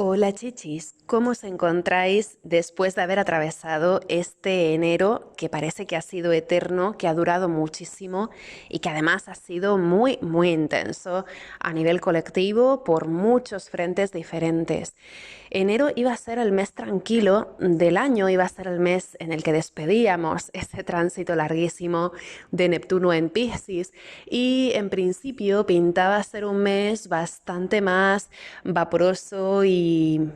Hola chichis, ¿cómo os encontráis después de haber atravesado este enero que parece que ha sido eterno, que ha durado muchísimo y que además ha sido muy intenso a nivel colectivo por muchos frentes diferentes? Enero iba a ser el mes tranquilo del año, iba a ser el mes en el que despedíamos ese tránsito larguísimo de Neptuno en Piscis y en principio pintaba ser un mes bastante más vaporoso y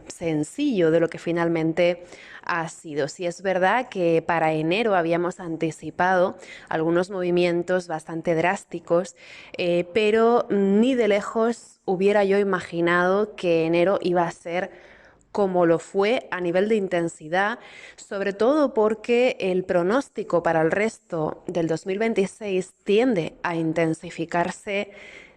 sencillo de lo que finalmente ha sido. Sí es verdad que para enero habíamos anticipado algunos movimientos bastante drásticos, pero ni de lejos hubiera yo imaginado que enero iba a ser como lo fue a nivel de intensidad, sobre todo porque el pronóstico para el resto del 2026 tiende a intensificarse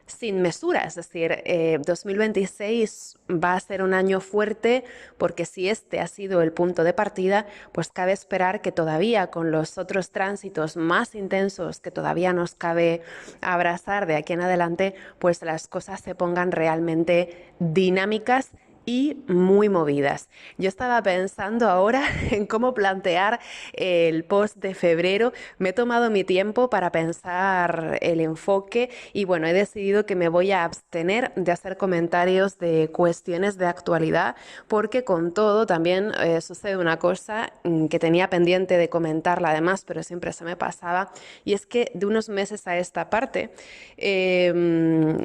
sin mesura, es decir, 2026 va a ser un año fuerte porque si este ha sido el punto de partida, pues cabe esperar que todavía con los otros tránsitos más intensos que todavía nos cabe abrazar de aquí en adelante, pues las cosas se pongan realmente dinámicas y muy movidas. Yo estaba pensando ahora en cómo plantear el post de febrero. Me he tomado mi tiempo para pensar el enfoque y bueno, he decidido que me voy a abstener de hacer comentarios de cuestiones de actualidad porque con todo también sucede una cosa que tenía pendiente de comentarla además, pero siempre se me pasaba, y es que de unos meses a esta parte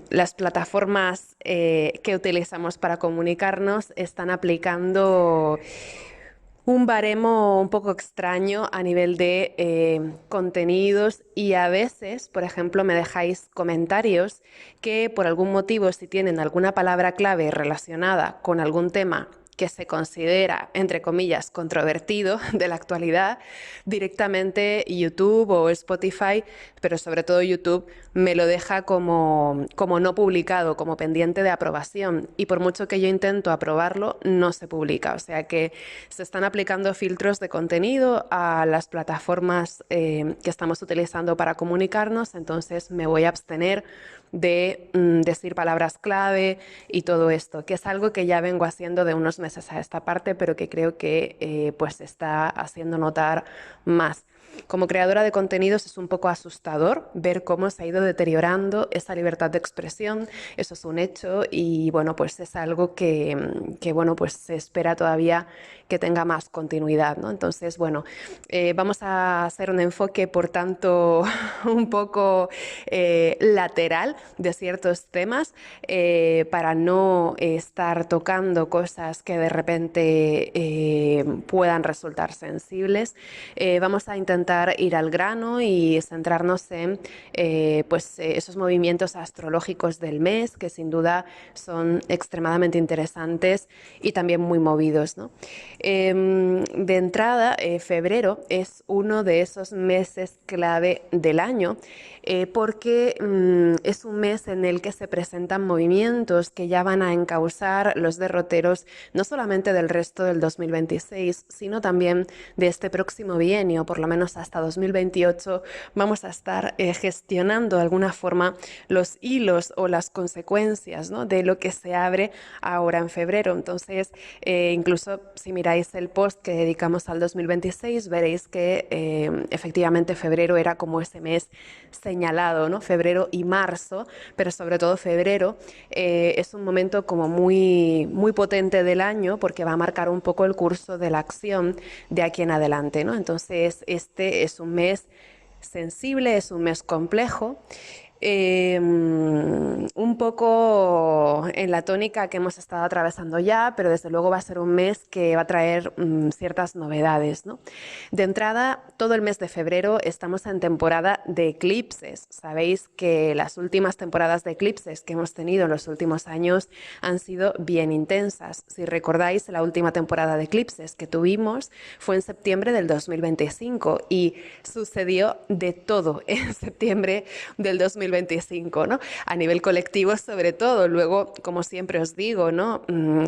las plataformas que utilizamos para comunicarnos están aplicando un baremo un poco extraño a nivel de contenidos y a veces, por ejemplo, me dejáis comentarios que por algún motivo, si tienen alguna palabra clave relacionada con algún tema que se considera, entre comillas, controvertido de la actualidad, directamente YouTube o Spotify, pero sobre todo YouTube, me lo deja como no publicado, como pendiente de aprobación. Y por mucho que yo intento aprobarlo, no se publica. O sea que se están aplicando filtros de contenido a las plataformas que estamos utilizando para comunicarnos, entonces me voy a abstener de decir palabras clave y todo esto, que es algo que ya vengo haciendo de unos meses a esta parte, pero que creo que pues se está haciendo notar más. Como creadora de contenidos es un poco asustador ver cómo se ha ido deteriorando esa libertad de expresión, eso es un hecho y bueno, pues es algo que bueno, pues se espera todavía que tenga más continuidad, ¿no? Entonces, bueno, vamos a hacer un enfoque, por tanto, un poco lateral de ciertos temas para no estar tocando cosas que de repente puedan resultar sensibles. Vamos a intentar ir al grano y centrarnos en esos movimientos astrológicos del mes que sin duda son extremadamente interesantes y también muy movidos, ¿no? De entrada, febrero es uno de esos meses clave del año porque es un mes en el que se presentan movimientos que ya van a encauzar los derroteros no solamente del resto del 2026, sino también de este próximo bienio, por lo menos hasta 2028, vamos a estar gestionando de alguna forma los hilos o las consecuencias, ¿no?, de lo que se abre ahora en febrero. Entonces, incluso si miráis el post que dedicamos al 2026, veréis que efectivamente febrero era como ese mes señalado, ¿no? Febrero y marzo, pero sobre todo febrero es un momento como muy potente del año porque va a marcar un poco el curso de la acción de aquí en adelante, ¿no? Entonces, este es un mes sensible, es un mes complejo, un poco en la tónica que hemos estado atravesando ya, pero desde luego va a ser un mes que va a traer ciertas novedades, ¿no? De entrada, todo el mes de febrero estamos en temporada de eclipses. Sabéis que las últimas temporadas de eclipses que hemos tenido en los últimos años han sido bien intensas. Si recordáis, la última temporada de eclipses que tuvimos fue en septiembre del 2025 y sucedió de todo en septiembre del 2025. 2025, ¿no? A nivel colectivo sobre todo. Luego, como siempre os digo, ¿no?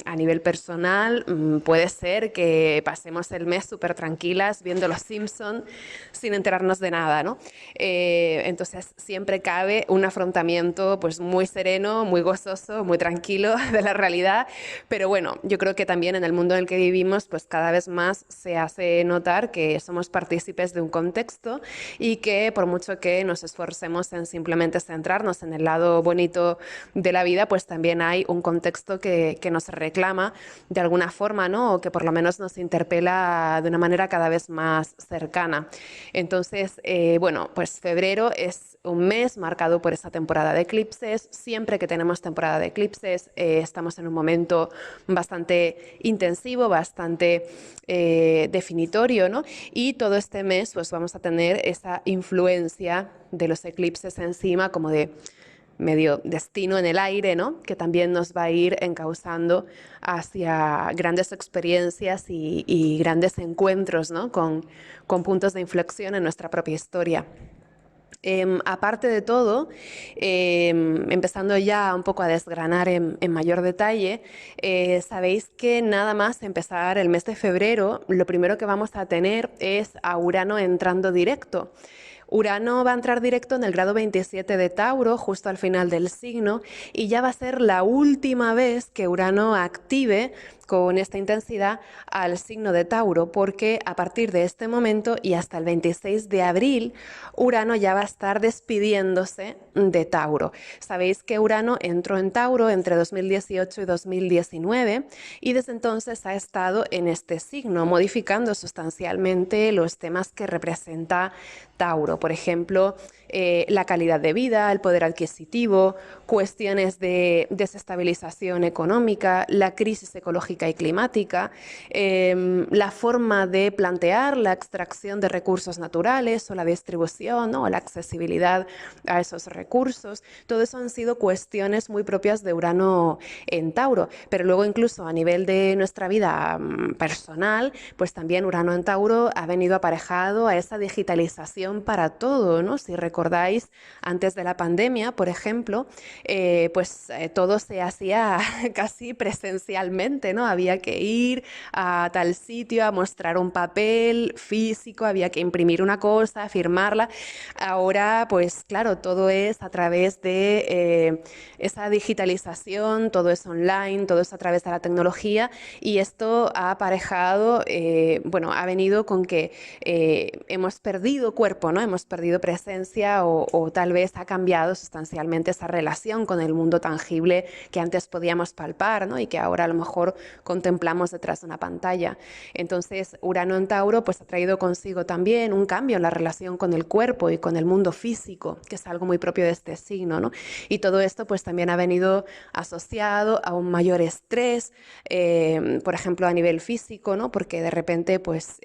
A nivel personal puede ser que pasemos el mes súper tranquilas viendo Los Simpson sin enterarnos de nada, ¿no? Entonces siempre cabe un afrontamiento pues muy sereno, muy gozoso, muy tranquilo de la realidad, pero bueno, yo creo que también en el mundo en el que vivimos pues cada vez más se hace notar que somos partícipes de un contexto y que por mucho que nos esforcemos en simplemente centrarnos en el lado bonito de la vida, pues también hay un contexto que nos reclama de alguna forma, ¿no? O que por lo menos nos interpela de una manera cada vez más cercana. Entonces, bueno, pues febrero es un mes marcado por esa temporada de eclipses. Siempre que tenemos temporada de eclipses, estamos en un momento bastante intensivo, bastante definitorio, ¿no? Y todo este mes pues vamos a tener esa influencia de los eclipses encima, como de medio destino en el aire, ¿no? Que también nos va a ir encauzando hacia grandes experiencias y grandes encuentros, ¿no? Con puntos de inflexión en nuestra propia historia. Aparte de todo, empezando ya un poco a desgranar en mayor detalle, sabéis que nada más empezar el mes de febrero, lo primero que vamos a tener es a Urano entrando directo. Urano va a entrar directo en el grado 27 de Tauro, justo al final del signo, y ya va a ser la última vez que Urano active con esta intensidad al signo de Tauro, porque a partir de este momento y hasta el 26 de abril, Urano ya va a estar despidiéndose de Tauro. Sabéis que Urano entró en Tauro entre 2018 y 2019 y desde entonces ha estado en este signo, modificando sustancialmente los temas que representa Tauro. Por ejemplo, la calidad de vida, el poder adquisitivo, cuestiones de desestabilización económica, la crisis ecológica y climática, la forma de plantear la extracción de recursos naturales o la distribución, ¿no? O la accesibilidad a esos recursos. Todo eso han sido cuestiones muy propias de Urano en Tauro, pero luego incluso a nivel de nuestra vida personal, pues también Urano en Tauro ha venido aparejado a esa digitalización para todo, ¿no? Si recordáis, antes de la pandemia, por ejemplo, todo se hacía casi presencialmente, ¿no? Había que ir a tal sitio a mostrar un papel físico, había que imprimir una cosa, firmarla. Ahora, pues claro, todo es a través de esa digitalización, todo es online, todo es a través de la tecnología y esto ha aparejado, bueno, ha venido con que hemos perdido cuerpo, ¿no? Hemos perdido presencia o tal vez ha cambiado sustancialmente esa relación con el mundo tangible que antes podíamos palpar, ¿no? Y que ahora a lo mejor contemplamos detrás de una pantalla. Entonces, Urano en Tauro pues ha traído consigo también un cambio en la relación con el cuerpo y con el mundo físico, que es algo muy propio de este signo, ¿no? Y todo esto pues también ha venido asociado a un mayor estrés, por ejemplo, a nivel físico, ¿no? Porque de repente pues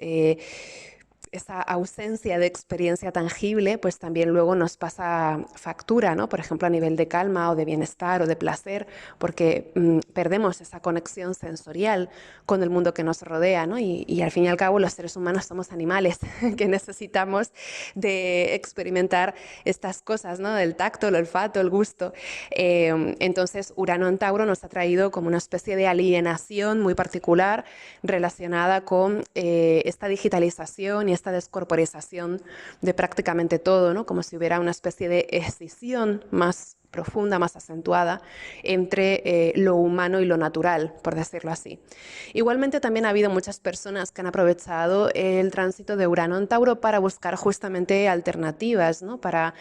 esa ausencia de experiencia tangible, pues también luego nos pasa factura, ¿no? Por ejemplo, a nivel de calma o de bienestar o de placer, porque perdemos esa conexión sensorial con el mundo que nos rodea, ¿no? Y al fin y al cabo los seres humanos somos animales que necesitamos de experimentar estas cosas, ¿no? El tacto, el olfato, el gusto. Entonces, Urano en Tauro nos ha traído como una especie de alienación muy particular relacionada con esta digitalización y esta descorporización de prácticamente todo, ¿no? Como si hubiera una especie de escisión más profunda, más acentuada entre lo humano y lo natural, por decirlo así. Igualmente también ha habido muchas personas que han aprovechado el tránsito de Urano en Tauro para buscar justamente alternativas, ¿no? Para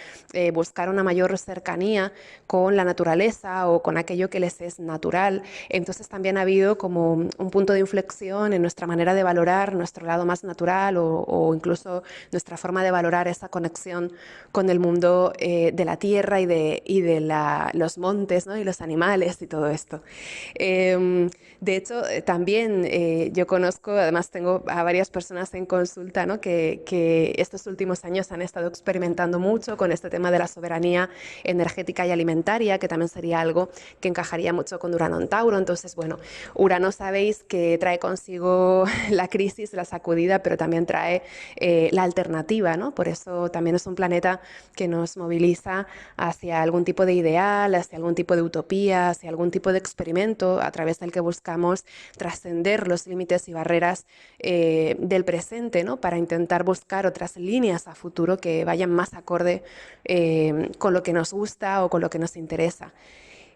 buscar una mayor cercanía con la naturaleza o con aquello que les es natural. Entonces también ha habido como un punto de inflexión en nuestra manera de valorar nuestro lado más natural o incluso nuestra forma de valorar esa conexión con el mundo de la tierra y de los montes, ¿no? Y los animales y todo esto. De hecho, también yo conozco, además tengo a varias personas en consulta, ¿no? que estos últimos años han estado experimentando mucho con este tema de la soberanía energética y alimentaria, que también sería algo que encajaría mucho con Urano en Tauro. Entonces, bueno, Urano sabéis que trae consigo la crisis, la sacudida, pero también trae la alternativa, ¿no? Por eso también es un planeta que nos moviliza hacia algún tipo de ideal, hacia algún tipo de utopía, hacia algún tipo de experimento a través del que buscamos trascender los límites y barreras del presente, ¿no? Para intentar buscar otras líneas a futuro que vayan más acorde con lo que nos gusta o con lo que nos interesa.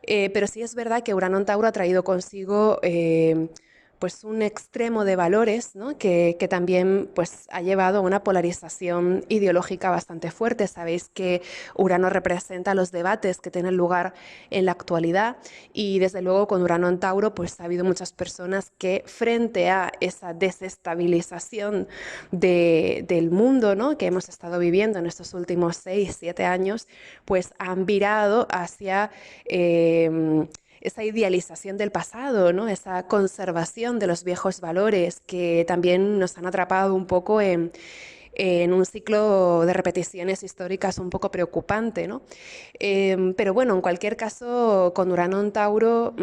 Pero sí es verdad que Urano en Tauro ha traído consigo pues un extremo de valores, ¿no? que también pues, ha llevado a una polarización ideológica bastante fuerte. Sabéis que Urano representa los debates que tienen lugar en la actualidad y desde luego con Urano en Tauro pues, ha habido muchas personas que frente a esa desestabilización del mundo, ¿no? que hemos estado viviendo en estos últimos 6, 7 años, pues han virado hacia esa idealización del pasado, ¿no? Esa conservación de los viejos valores que también nos han atrapado un poco en un ciclo de repeticiones históricas un poco preocupante, ¿no? Pero bueno, en cualquier caso, con Urano en Tauro,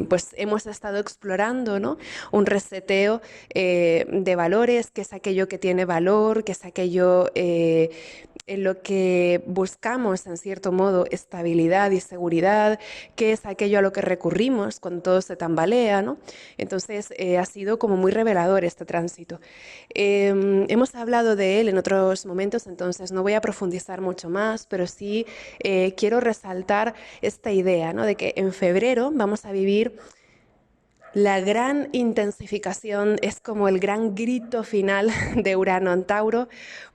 pues hemos estado explorando, ¿no? Un reseteo de valores, que es aquello que tiene valor, que es aquello en lo que buscamos, en cierto modo, estabilidad y seguridad, que es aquello a lo que recurrimos cuando todo se tambalea, ¿no? Entonces, ha sido como muy revelador este tránsito. Hemos hablado de él en otros momentos, entonces no voy a profundizar mucho más, pero sí quiero resaltar esta idea, ¿no? de que en febrero vamos a vivir la gran intensificación, es como el gran grito final de Urano en Tauro,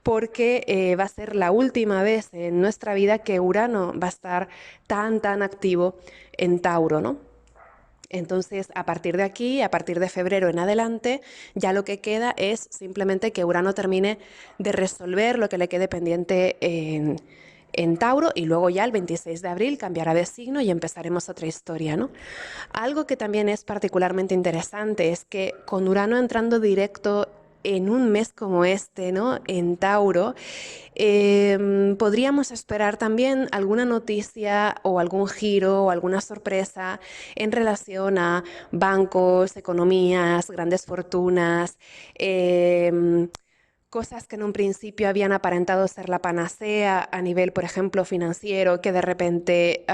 porque va a ser la última vez en nuestra vida que Urano va a estar tan activo en Tauro, ¿no? Entonces, a partir de aquí, a partir de febrero en adelante, ya lo que queda es simplemente que Urano termine de resolver lo que le quede pendiente en Tauro y luego ya el 26 de abril cambiará de signo y empezaremos otra historia, ¿no? Algo que también es particularmente interesante es que con Urano entrando directo en un mes como este, ¿no? En Tauro, podríamos esperar también alguna noticia o algún giro o alguna sorpresa en relación a bancos, economías, grandes fortunas, cosas que en un principio habían aparentado ser la panacea a nivel, por ejemplo, financiero, que de repente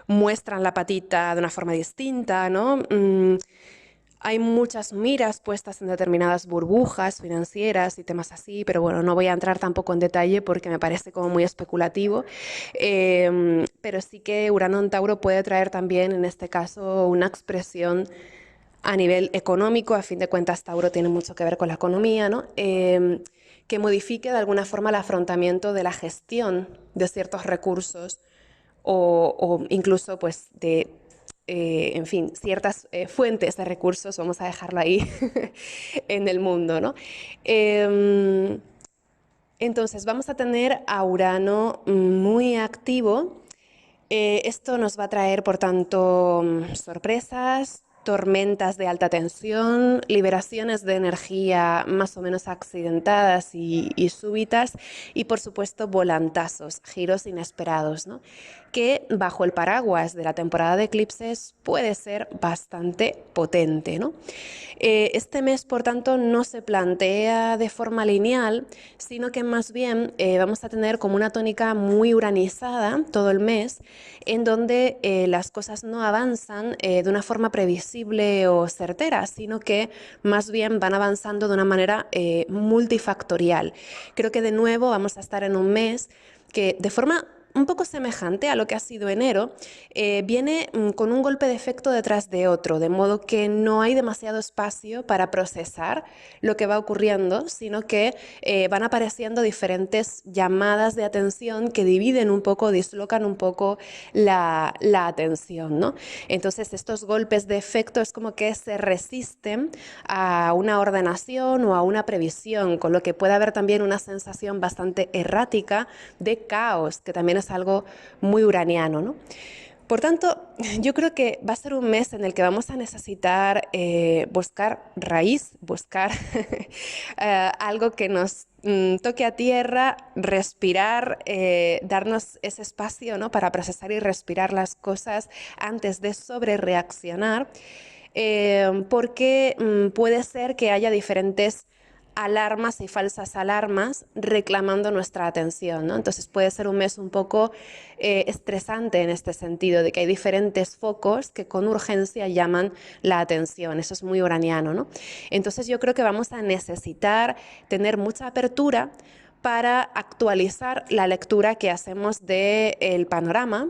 muestran la patita de una forma distinta, ¿no? Hay muchas miras puestas en determinadas burbujas financieras y temas así, pero bueno, no voy a entrar tampoco en detalle porque me parece como muy especulativo. Pero sí que Urano en Tauro puede traer también, en este caso, una expresión a nivel económico. A fin de cuentas, Tauro tiene mucho que ver con la economía, ¿no? Que modifique de alguna forma el afrontamiento de la gestión de ciertos recursos o incluso pues de en fin, ciertas fuentes de recursos, vamos a dejarlo ahí, en el mundo, ¿no? Entonces, vamos a tener a Urano muy activo. Esto nos va a traer, por tanto, sorpresas, tormentas de alta tensión, liberaciones de energía más o menos accidentadas y súbitas y, por supuesto, volantazos, giros inesperados, ¿no? Que bajo el paraguas de la temporada de eclipses puede ser bastante potente, ¿no? Este mes, por tanto, no se plantea de forma lineal, sino que más bien vamos a tener como una tónica muy uranizada todo el mes, en donde las cosas no avanzan de una forma previsible o certera, sino que más bien van avanzando de una manera multifactorial. Creo que de nuevo vamos a estar en un mes que de forma un poco semejante a lo que ha sido enero, viene con un golpe de efecto detrás de otro, de modo que no hay demasiado espacio para procesar lo que va ocurriendo, sino que van apareciendo diferentes llamadas de atención que dividen un poco, dislocan un poco la atención, ¿no? Entonces, estos golpes de efecto es como que se resisten a una ordenación o a una previsión, con lo que puede haber también una sensación bastante errática de caos, que también es algo muy uraniano, ¿no? Por tanto, yo creo que va a ser un mes en el que vamos a necesitar buscar raíz, buscar algo que nos toque a tierra, respirar, darnos ese espacio, ¿no?, para procesar y respirar las cosas antes de sobrereaccionar, porque puede ser que haya diferentes alarmas y falsas alarmas reclamando nuestra atención, ¿no? Entonces puede ser un mes un poco estresante en este sentido, de que hay diferentes focos que con urgencia llaman la atención. Eso es muy uraniano, ¿no? Entonces yo creo que vamos a necesitar tener mucha apertura para actualizar la lectura que hacemos del panorama.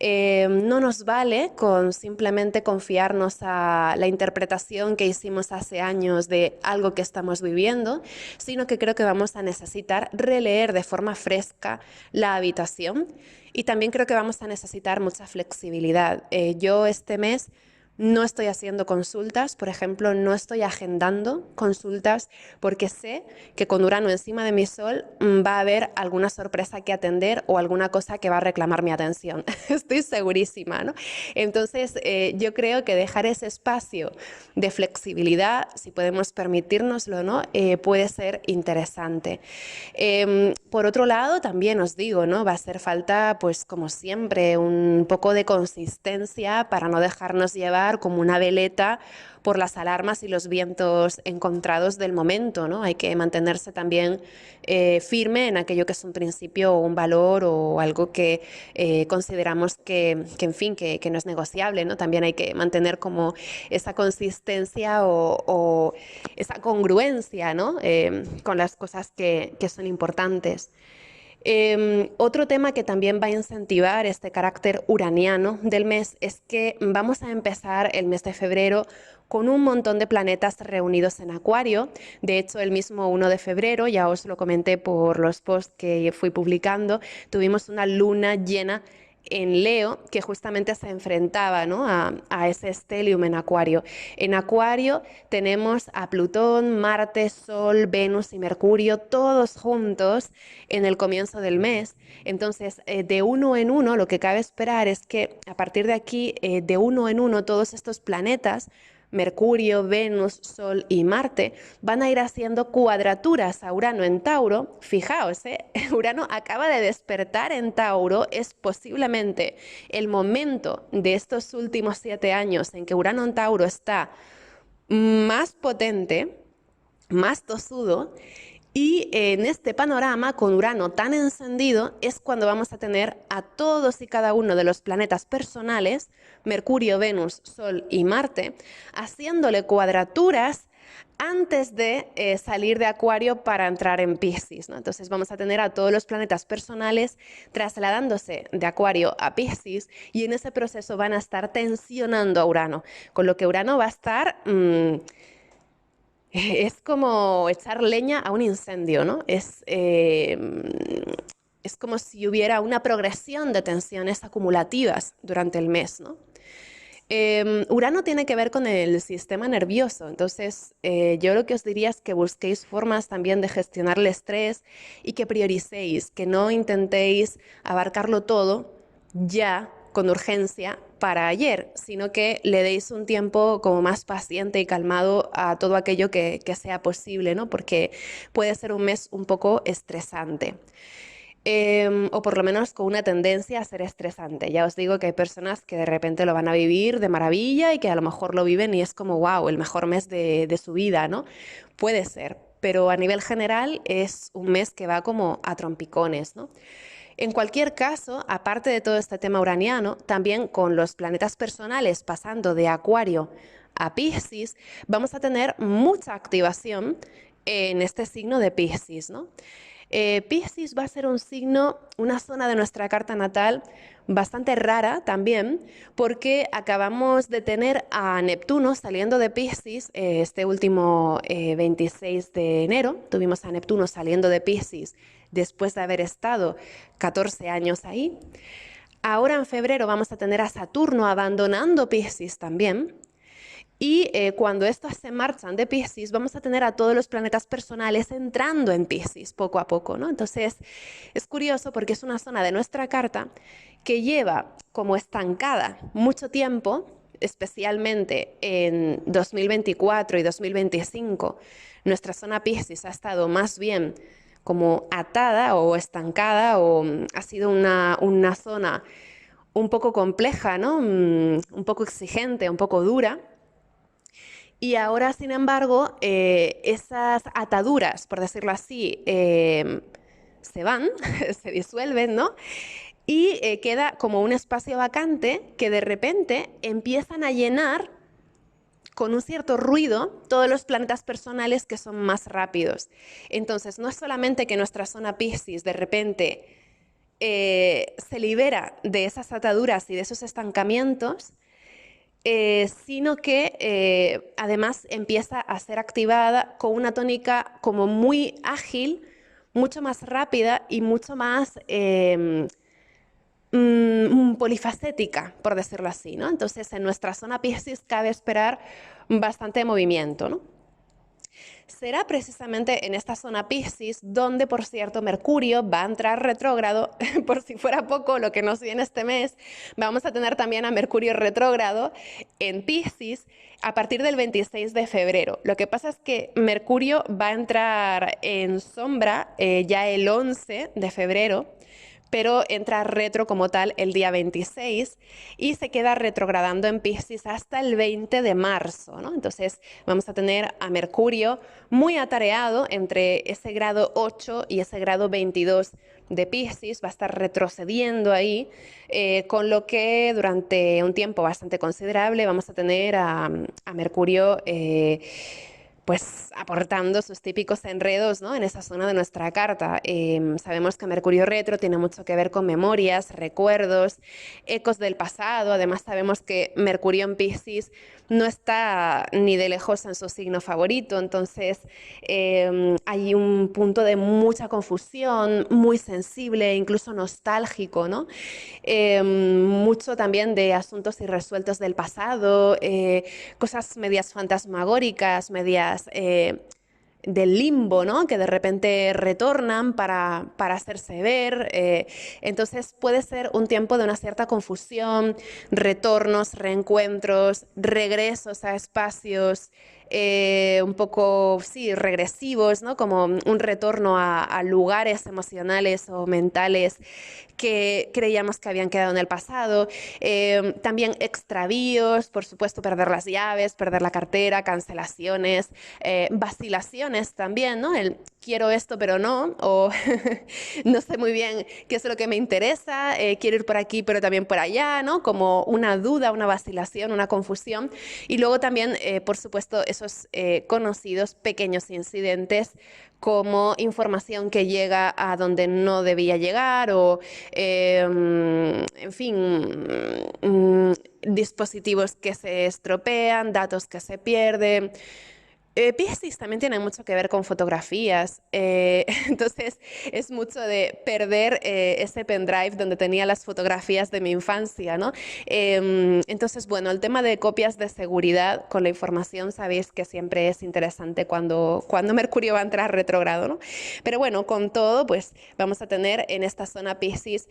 No nos vale con simplemente confiarnos a la interpretación que hicimos hace años de algo que estamos viviendo, sino que creo que vamos a necesitar releer de forma fresca la habitación, y también creo que vamos a necesitar mucha flexibilidad. Yo este mes no estoy haciendo consultas, por ejemplo, no estoy agendando consultas porque sé que con Urano encima de mi Sol va a haber alguna sorpresa que atender o alguna cosa que va a reclamar mi atención. Estoy segurísima, ¿no? Entonces, yo creo que dejar ese espacio de flexibilidad, si podemos permitírnoslo, ¿no?, puede ser interesante. Por otro lado, también os digo, ¿no?, va a hacer falta, pues como siempre, un poco de consistencia para no dejarnos llevar como una veleta por las alarmas y los vientos encontrados del momento, ¿no? Hay que mantenerse también firme en aquello que es un principio o un valor o algo que consideramos en fin, que no es negociable, ¿no? También hay que mantener como esa consistencia o esa congruencia, ¿no?, con las cosas que son importantes. Otro tema que también va a incentivar este carácter uraniano del mes es que vamos a empezar el mes de febrero con un montón de planetas reunidos en Acuario. De hecho, el mismo 1 de febrero, ya os lo comenté por los posts que fui publicando, tuvimos una luna llena en Leo que justamente se enfrentaba, ¿no?, a ese stellium en Acuario. En Acuario tenemos a Plutón, Marte, Sol, Venus y Mercurio todos juntos en el comienzo del mes. Entonces, de uno en uno, lo que cabe esperar es que a partir de aquí, de uno en uno, todos estos planetas, Mercurio, Venus, Sol y Marte, van a ir haciendo cuadraturas a Urano en Tauro. Fijaos, Urano acaba de despertar en Tauro. Es posiblemente el momento de estos últimos 7 años en que Urano en Tauro está más potente, más tosudo. Y en este panorama, con Urano tan encendido, es cuando vamos a tener a todos y cada uno de los planetas personales, Mercurio, Venus, Sol y Marte, haciéndole cuadraturas antes de salir de Acuario para entrar en Piscis, ¿no? Entonces vamos a tener a todos los planetas personales trasladándose de Acuario a Piscis, y en ese proceso van a estar tensionando a Urano, con lo que Urano va a estar... es como echar leña a un incendio, ¿no? Es como si hubiera una progresión de tensiones acumulativas durante el mes, ¿no? Urano tiene que ver con el sistema nervioso, entonces yo lo que os diría es que busquéis formas también de gestionar el estrés y que prioricéis, que no intentéis abarcarlo todo ya con urgencia para ayer, sino que le deis un tiempo como más paciente y calmado a todo aquello que sea posible, ¿no? Porque puede ser un mes un poco estresante. O por lo menos con una tendencia a ser estresante. Ya os digo que hay personas que de repente lo van a vivir de maravilla y que a lo mejor lo viven y es como, wow, el mejor mes de su vida, ¿no? Puede ser, pero a nivel general es un mes que va como a trompicones, ¿no? En cualquier caso, aparte de todo este tema uraniano, también con los planetas personales pasando de Acuario a Piscis, vamos a tener mucha activación en este signo de Piscis, ¿no? Piscis va a ser un signo, una zona de nuestra carta natal bastante rara también, porque acabamos de tener a Neptuno saliendo de Piscis este último 26 de enero. Tuvimos a Neptuno saliendo de Piscis después de haber estado 14 años ahí. Ahora en febrero vamos a tener a Saturno abandonando Piscis también. Y cuando estos se marchan de Piscis, vamos a tener a todos los planetas personales entrando en Piscis poco a poco, ¿no? Entonces, es curioso porque es una zona de nuestra carta que lleva como estancada mucho tiempo, especialmente en 2024 y 2025. Nuestra zona Piscis ha estado más bien como atada o estancada o ha sido una zona un poco compleja, ¿no? Un poco exigente, un poco dura. Y ahora, sin embargo, esas ataduras, por decirlo así, se van, se disuelven, ¿no? Y queda como un espacio vacante que de repente empiezan a llenar con un cierto ruido todos los planetas personales que son más rápidos. Entonces, no es solamente que nuestra zona Piscis de repente se libera de esas ataduras y de esos estancamientos, sino que además empieza a ser activada con una tónica como muy ágil, mucho más rápida y mucho más polifacética, por decirlo así, ¿no? Entonces, en nuestra zona Piscis cabe esperar bastante movimiento, ¿no? Será precisamente en esta zona Piscis donde, por cierto, Mercurio va a entrar retrógrado. Por si fuera poco lo que nos viene este mes, vamos a tener también a Mercurio retrógrado en Piscis a partir del 26 de febrero. Lo que pasa es que Mercurio va a entrar en sombra ya el 11 de febrero, pero entra retro como tal el día 26 y se queda retrogradando en Piscis hasta el 20 de marzo, ¿no? Entonces vamos a tener a Mercurio muy atareado entre ese grado 8 y ese grado 22 de Piscis, va a estar retrocediendo ahí, con lo que durante un tiempo bastante considerable vamos a tener a Mercurio pues aportando sus típicos enredos, ¿no? En esa zona de nuestra carta. Sabemos que Mercurio retro tiene mucho que ver con memorias, recuerdos, ecos del pasado. Además sabemos que Mercurio en Piscis no está ni de lejos en su signo favorito, entonces hay un punto de mucha confusión, muy sensible, incluso nostálgico, ¿no? Mucho también de asuntos irresueltos del pasado, cosas medias fantasmagóricas, medias del limbo, ¿no? Que de repente retornan para hacerse ver. Entonces puede ser un tiempo de una cierta confusión, retornos, reencuentros, regresos a espacios un poco, sí, regresivos, ¿no? Como un retorno a lugares emocionales o mentales que creíamos que habían quedado en el pasado. También extravíos, por supuesto, perder las llaves, perder la cartera, cancelaciones, vacilaciones también, ¿no? El quiero esto pero no, o no sé muy bien qué es lo que me interesa, quiero ir por aquí pero también por allá, ¿no? Como una duda, una vacilación, una confusión. Y luego también, por supuesto, esos conocidos pequeños incidentes como información que llega a donde no debía llegar o, en fin, dispositivos que se estropean, datos que se pierden. Piscis también tiene mucho que ver con fotografías, entonces es mucho de perder ese pendrive donde tenía las fotografías de mi infancia, ¿no? Entonces, bueno, el tema de copias de seguridad con la información, sabéis que siempre es interesante cuando Mercurio va a entrar retrógrado, ¿no? Pero bueno, con todo, pues vamos a tener en esta zona Piscis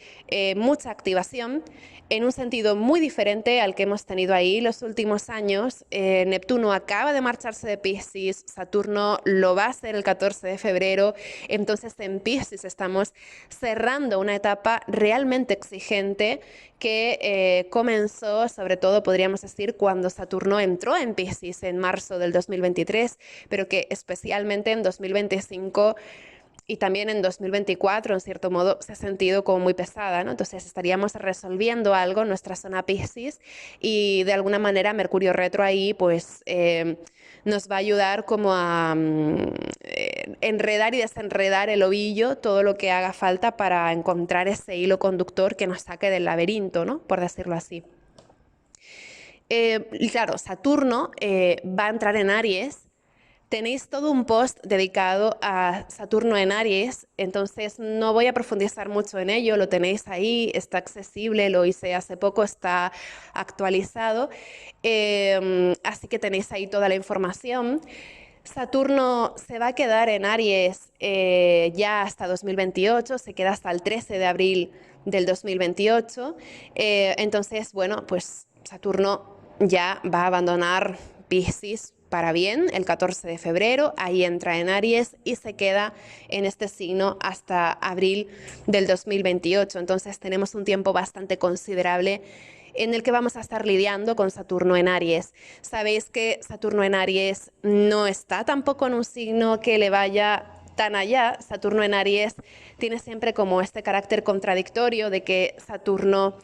mucha activación en un sentido muy diferente al que hemos tenido ahí los últimos años. Neptuno acaba de marcharse de Piscis, Saturno lo va a hacer el 14 de febrero, entonces en Piscis estamos cerrando una etapa realmente exigente que comenzó, sobre todo podríamos decir, cuando Saturno entró en Piscis en marzo del 2023, pero que especialmente en 2025 y también en 2024, en cierto modo, se ha sentido como muy pesada, ¿no? Entonces estaríamos resolviendo algo en nuestra zona Piscis y de alguna manera Mercurio retro ahí pues nos va a ayudar como a enredar y desenredar el ovillo, todo lo que haga falta para encontrar ese hilo conductor que nos saque del laberinto, ¿no? Por decirlo así. Y claro, Saturno va a entrar en Aries, Tenéis todo un post dedicado a Saturno en Aries, entonces no voy a profundizar mucho en ello, lo tenéis ahí, está accesible, lo hice hace poco, está actualizado, así que tenéis ahí toda la información. Saturno se va a quedar en Aries ya hasta 2028, se queda hasta el 13 de abril del 2028, entonces, bueno, pues Saturno ya va a abandonar Piscis para bien el 14 de febrero, ahí entra en Aries y se queda en este signo hasta abril del 2028. Entonces tenemos un tiempo bastante considerable en el que vamos a estar lidiando con Saturno en Aries. Sabéis que Saturno en Aries no está tampoco en un signo que le vaya tan allá. Saturno en Aries tiene siempre como este carácter contradictorio de que Saturno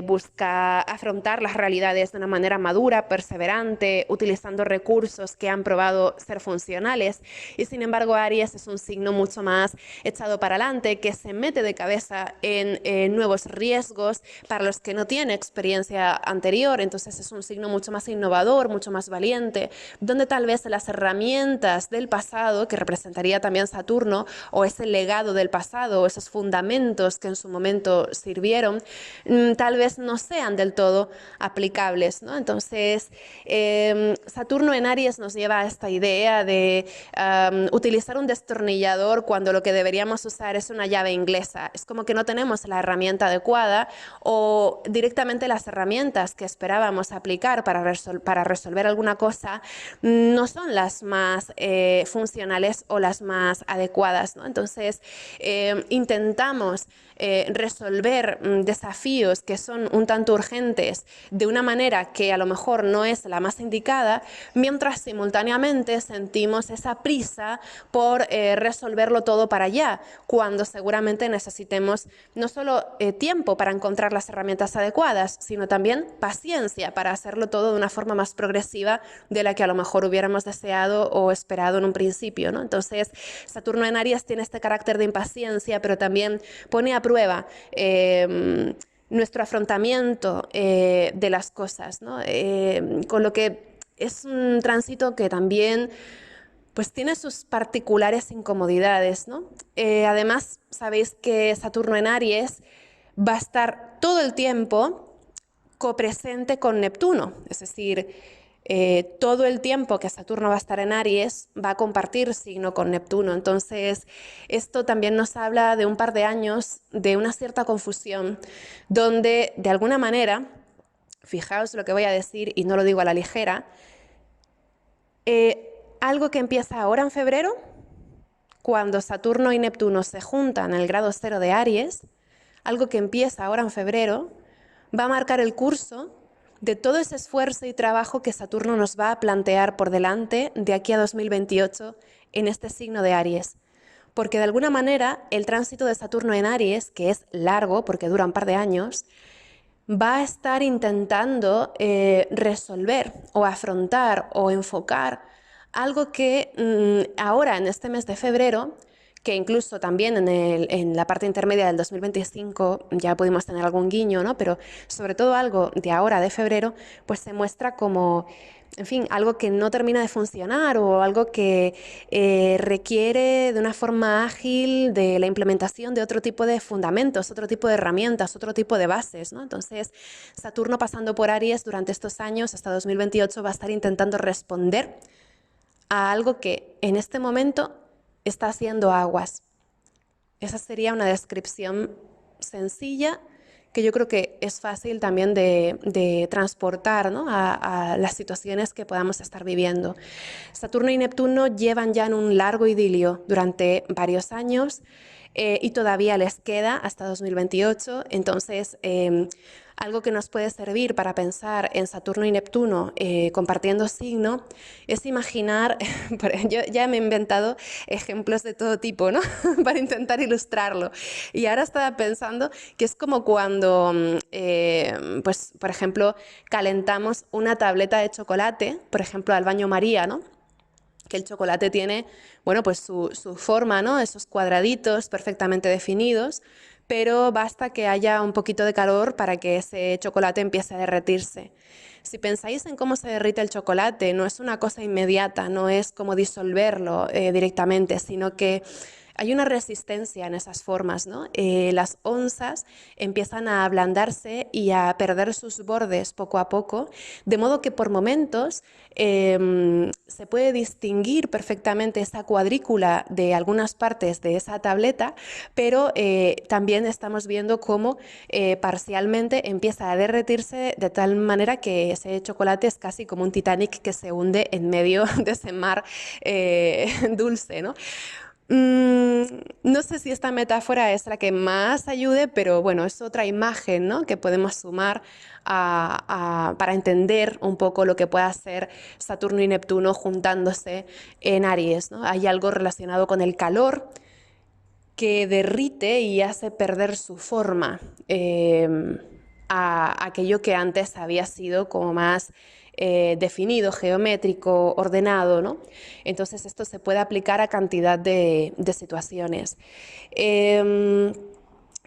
busca afrontar las realidades de una manera madura, perseverante, utilizando recursos que han probado ser funcionales. Y sin embargo, Aries es un signo mucho más echado para adelante, que se mete de cabeza en nuevos riesgos para los que no tiene experiencia anterior. Entonces es un signo mucho más innovador, mucho más valiente, donde tal vez las herramientas del pasado, que representaría también Saturno, o ese legado del pasado, o esos fundamentos que en su momento sirvieron, tal vez no sean del todo aplicables, ¿no? Entonces, Saturno en Aries nos lleva a esta idea de utilizar un destornillador cuando lo que deberíamos usar es una llave inglesa. Es como que no tenemos la herramienta adecuada o directamente las herramientas que esperábamos aplicar para resolver alguna cosa no son las más funcionales o las más adecuadas, ¿no? Entonces, intentamos resolver desafíos que son un tanto urgentes de una manera que a lo mejor no es la más indicada, mientras simultáneamente sentimos esa prisa por resolverlo todo para allá, cuando seguramente necesitemos no solo tiempo para encontrar las herramientas adecuadas, sino también paciencia para hacerlo todo de una forma más progresiva de la que a lo mejor hubiéramos deseado o esperado en un principio, ¿no? Entonces, Saturno en Aries tiene este carácter de impaciencia, pero también pone a prueba nuestro afrontamiento de las cosas, ¿no? Con lo que es un tránsito que también pues tiene sus particulares incomodidades, ¿no? Además, sabéis que Saturno en Aries va a estar todo el tiempo copresente con Neptuno, es decir, todo el tiempo que Saturno va a estar en Aries va a compartir signo con Neptuno. Entonces, esto también nos habla de un par de años de una cierta confusión, donde de alguna manera, fijaos lo que voy a decir y no lo digo a la ligera, algo que empieza ahora en febrero, cuando Saturno y Neptuno se juntan en el grado 0 de Aries, algo que empieza ahora en febrero, va a marcar el curso de todo ese esfuerzo y trabajo que Saturno nos va a plantear por delante de aquí a 2028 en este signo de Aries. Porque de alguna manera el tránsito de Saturno en Aries, que es largo porque dura un par de años, va a estar intentando resolver o afrontar o enfocar algo que ahora en este mes de febrero, que incluso también en la parte intermedia del 2025 ya pudimos tener algún guiño, ¿no? Pero sobre todo algo de ahora, de febrero, pues se muestra como, en fin, algo que no termina de funcionar o algo que requiere de una forma ágil de la implementación de otro tipo de fundamentos, otro tipo de herramientas, otro tipo de bases, ¿no? Entonces, Saturno pasando por Aries durante estos años, hasta 2028, va a estar intentando responder a algo que en este momento está haciendo aguas. Esa sería una descripción sencilla que yo creo que es fácil también de transportar, ¿no? a las situaciones que podamos estar viviendo. Saturno y Neptuno llevan ya en un largo idilio durante varios años y todavía les queda hasta 2028. Entonces, algo que nos puede servir para pensar en Saturno y Neptuno compartiendo signo es imaginar, yo ya me he inventado ejemplos de todo tipo, ¿no? para intentar ilustrarlo. Y ahora estaba pensando que es como cuando, pues, por ejemplo, calentamos una tableta de chocolate, por ejemplo, al baño María, ¿no? Que el chocolate tiene, bueno, pues su forma, ¿no? Esos cuadraditos perfectamente definidos, pero basta que haya un poquito de calor para que ese chocolate empiece a derretirse. Si pensáis en cómo se derrite el chocolate, no es una cosa inmediata, no es como disolverlo directamente, sino que hay una resistencia en esas formas, ¿no? Las onzas empiezan a ablandarse y a perder sus bordes poco a poco, de modo que por momentos se puede distinguir perfectamente esa cuadrícula de algunas partes de esa tableta, pero también estamos viendo cómo parcialmente empieza a derretirse de tal manera que ese chocolate es casi como un Titanic que se hunde en medio de ese mar dulce, ¿no? No sé si esta metáfora es la que más ayude, pero bueno, es otra imagen, ¿no?, que podemos sumar para entender un poco lo que pueda ser Saturno y Neptuno juntándose en Aries, ¿no? Hay algo relacionado con el calor que derrite y hace perder su forma a aquello que antes había sido como más definido, geométrico, ordenado, ¿no? Entonces esto se puede aplicar a cantidad de situaciones.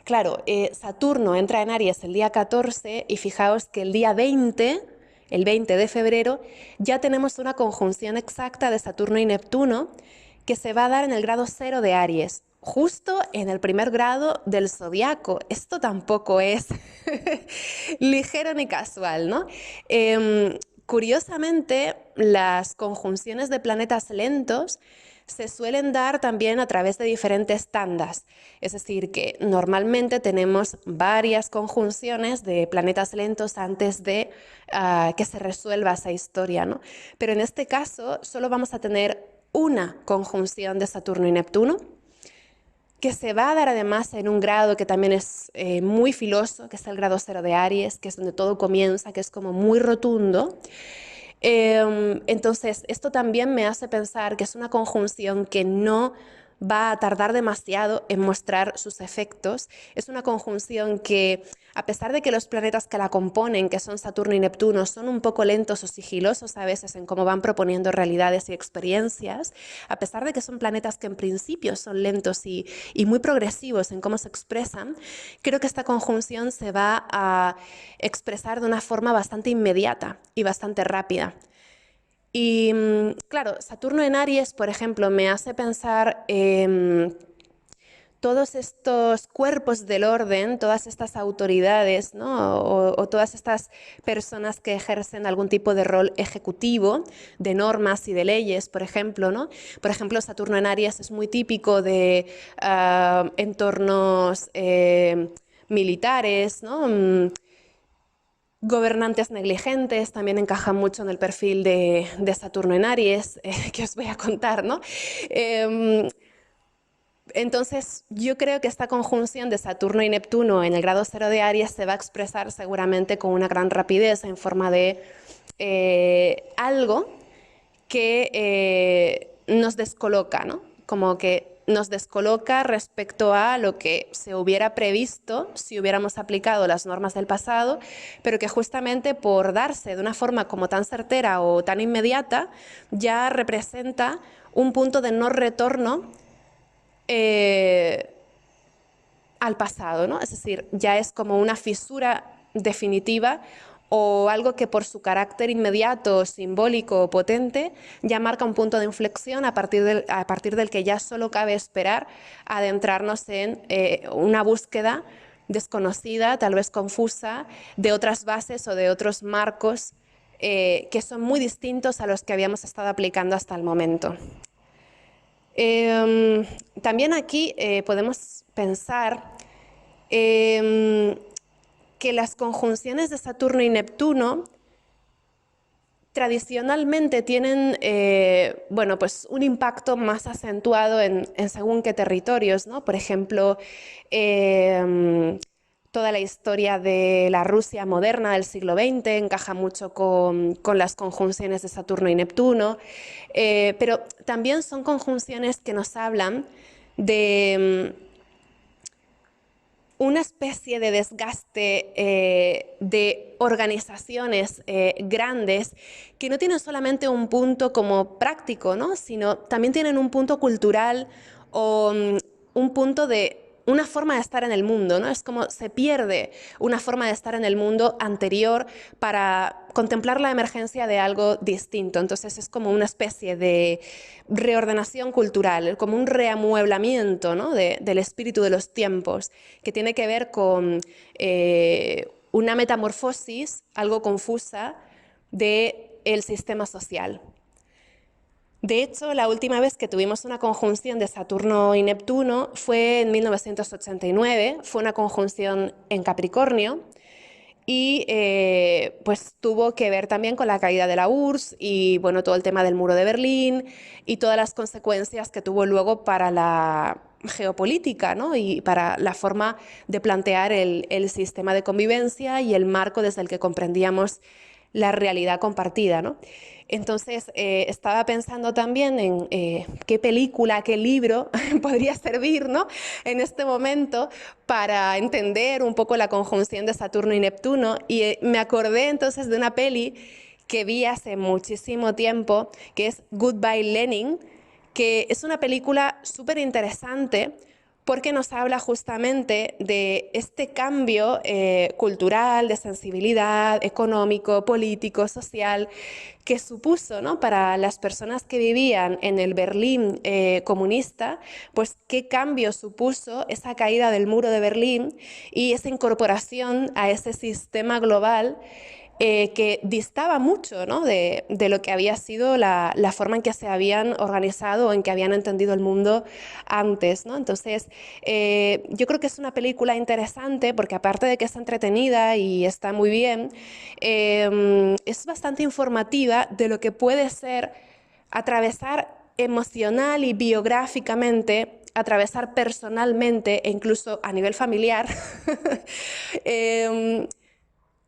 Claro, Saturno entra en Aries el día 14 y fijaos que el día 20, el 20 de febrero, ya tenemos una conjunción exacta de Saturno y Neptuno que se va a dar en el grado 0 de Aries, justo en el primer grado del zodiaco. Esto tampoco es ligero ni casual, ¿no? Curiosamente, las conjunciones de planetas lentos se suelen dar también a través de diferentes tandas. Es decir, que normalmente tenemos varias conjunciones de planetas lentos antes de que se resuelva esa historia, ¿no? Pero en este caso solo vamos a tener una conjunción de Saturno y Neptuno, que se va a dar además en un grado que también es muy filoso, que es el grado 0 de Aries, que es donde todo comienza, que es como muy rotundo. Entonces, esto también me hace pensar que es una conjunción que no va a tardar demasiado en mostrar sus efectos. Es una conjunción que, a pesar de que los planetas que la componen, que son Saturno y Neptuno, son un poco lentos o sigilosos a veces en cómo van proponiendo realidades y experiencias, a pesar de que son planetas que en principio son lentos y muy progresivos en cómo se expresan, creo que esta conjunción se va a expresar de una forma bastante inmediata y bastante rápida. Y claro, Saturno en Aries, por ejemplo, me hace pensar todos estos cuerpos del orden, todas estas autoridades, ¿no?, o todas estas personas que ejercen algún tipo de rol ejecutivo, de normas y de leyes, por ejemplo, ¿no? Por ejemplo, Saturno en Aries es muy típico de entornos militares, ¿no? Gobernantes negligentes también encajan mucho en el perfil de Saturno en Aries, que os voy a contar, ¿no? Entonces, yo creo que esta conjunción de Saturno y Neptuno en el grado 0 de Aries se va a expresar seguramente con una gran rapidez en forma de algo que nos descoloca, ¿no? Como que nos descoloca respecto a lo que se hubiera previsto si hubiéramos aplicado las normas del pasado, pero que justamente por darse de una forma como tan certera o tan inmediata, ya representa un punto de no retorno al pasado, ¿no? Es decir, ya es como una fisura definitiva o algo que por su carácter inmediato, simbólico o potente, ya marca un punto de inflexión a partir del que ya solo cabe esperar adentrarnos en una búsqueda desconocida, tal vez confusa, de otras bases o de otros marcos que son muy distintos a los que habíamos estado aplicando hasta el momento. También aquí podemos pensar que las conjunciones de Saturno y Neptuno tradicionalmente tienen bueno, pues un impacto más acentuado en según qué territorios, ¿no? Por ejemplo, toda la historia de la Rusia moderna del siglo XX encaja mucho con las conjunciones de Saturno y Neptuno, pero también son conjunciones que nos hablan de una especie de desgaste de organizaciones grandes que no tienen solamente un punto como práctico, ¿no?, sino también tienen un punto cultural o un punto de una forma de estar en el mundo, ¿no? Es como se pierde una forma de estar en el mundo anterior para contemplar la emergencia de algo distinto. Entonces es como una especie de reordenación cultural, como un reamueblamiento, ¿no? Del espíritu de los tiempos, que tiene que ver con una metamorfosis algo confusa del sistema social. De hecho, la última vez que tuvimos una conjunción de Saturno y Neptuno fue en 1989, fue una conjunción en Capricornio y pues tuvo que ver también con la caída de la URSS y bueno, todo el tema del muro de Berlín y todas las consecuencias que tuvo luego para la geopolítica, ¿no? Y para la forma de plantear el sistema de convivencia y el marco desde el que comprendíamos la realidad compartida, ¿no? Entonces, estaba pensando también en qué película, qué libro podría servir, ¿no? En este momento para entender un poco la conjunción de Saturno y Neptuno. Y me acordé entonces de una peli que vi hace muchísimo tiempo, que es Goodbye Lenin, que es una película súper interesante porque nos habla justamente de este cambio cultural, de sensibilidad, económico, político, social, que supuso, ¿no? Para las personas que vivían en el Berlín comunista, pues qué cambio supuso esa caída del muro de Berlín y esa incorporación a ese sistema global que distaba mucho, ¿no? de lo que había sido la forma en que se habían organizado o en que habían entendido el mundo antes, ¿no? Entonces, yo creo que es una película interesante porque aparte de que es entretenida y está muy bien, es bastante informativa de lo que puede ser atravesar emocional y biográficamente, atravesar personalmente e incluso a nivel familiar,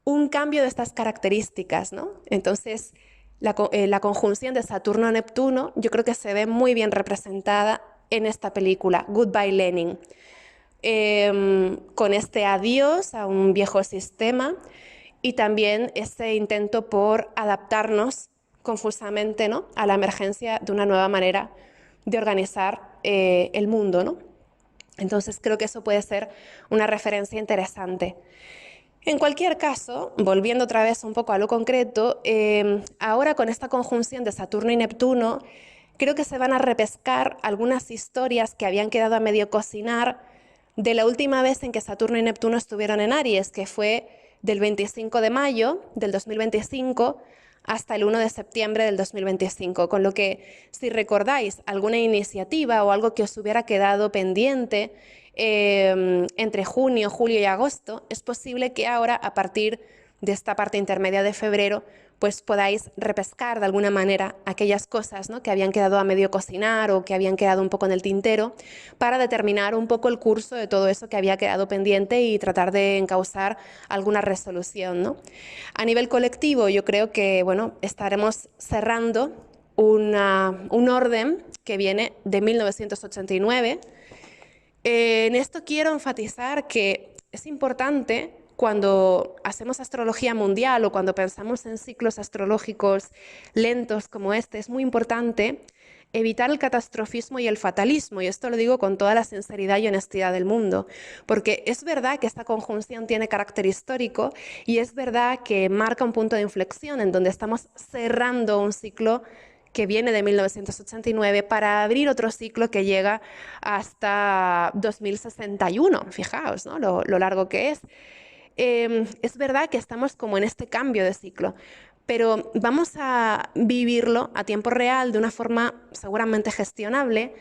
un cambio de estas características, ¿no? Entonces, la conjunción de Saturno-Neptuno yo creo que se ve muy bien representada en esta película, Goodbye Lenin, con este adiós a un viejo sistema y también ese intento por adaptarnos confusamente, ¿no? A la emergencia de una nueva manera de organizar el mundo, ¿no? Entonces creo que eso puede ser una referencia interesante. En cualquier caso, volviendo otra vez un poco a lo concreto, ahora con esta conjunción de Saturno y Neptuno, creo que se van a repescar algunas historias que habían quedado a medio cocinar de la última vez en que Saturno y Neptuno estuvieron en Aries, que fue del 25 de mayo del 2025 hasta el 1 de septiembre del 2025, con lo que si recordáis alguna iniciativa o algo que os hubiera quedado pendiente entre junio, julio y agosto, es posible que ahora, a partir de esta parte intermedia de febrero, pues podáis repescar de alguna manera aquellas cosas, ¿no? Que habían quedado a medio cocinar o que habían quedado un poco en el tintero para determinar un poco el curso de todo eso que había quedado pendiente y tratar de encauzar alguna resolución, ¿no? A nivel colectivo, yo creo que bueno, estaremos cerrando un orden que viene de 1989. En esto quiero enfatizar que es importante cuando hacemos astrología mundial o cuando pensamos en ciclos astrológicos lentos como este, es muy importante evitar el catastrofismo y el fatalismo, y esto lo digo con toda la sinceridad y honestidad del mundo, porque es verdad que esta conjunción tiene carácter histórico y es verdad que marca un punto de inflexión en donde estamos cerrando un ciclo que viene de 1989 para abrir otro ciclo que llega hasta 2061, fijaos, ¿no? lo largo que es. Es verdad que estamos como en este cambio de ciclo, pero vamos a vivirlo a tiempo real de una forma seguramente gestionable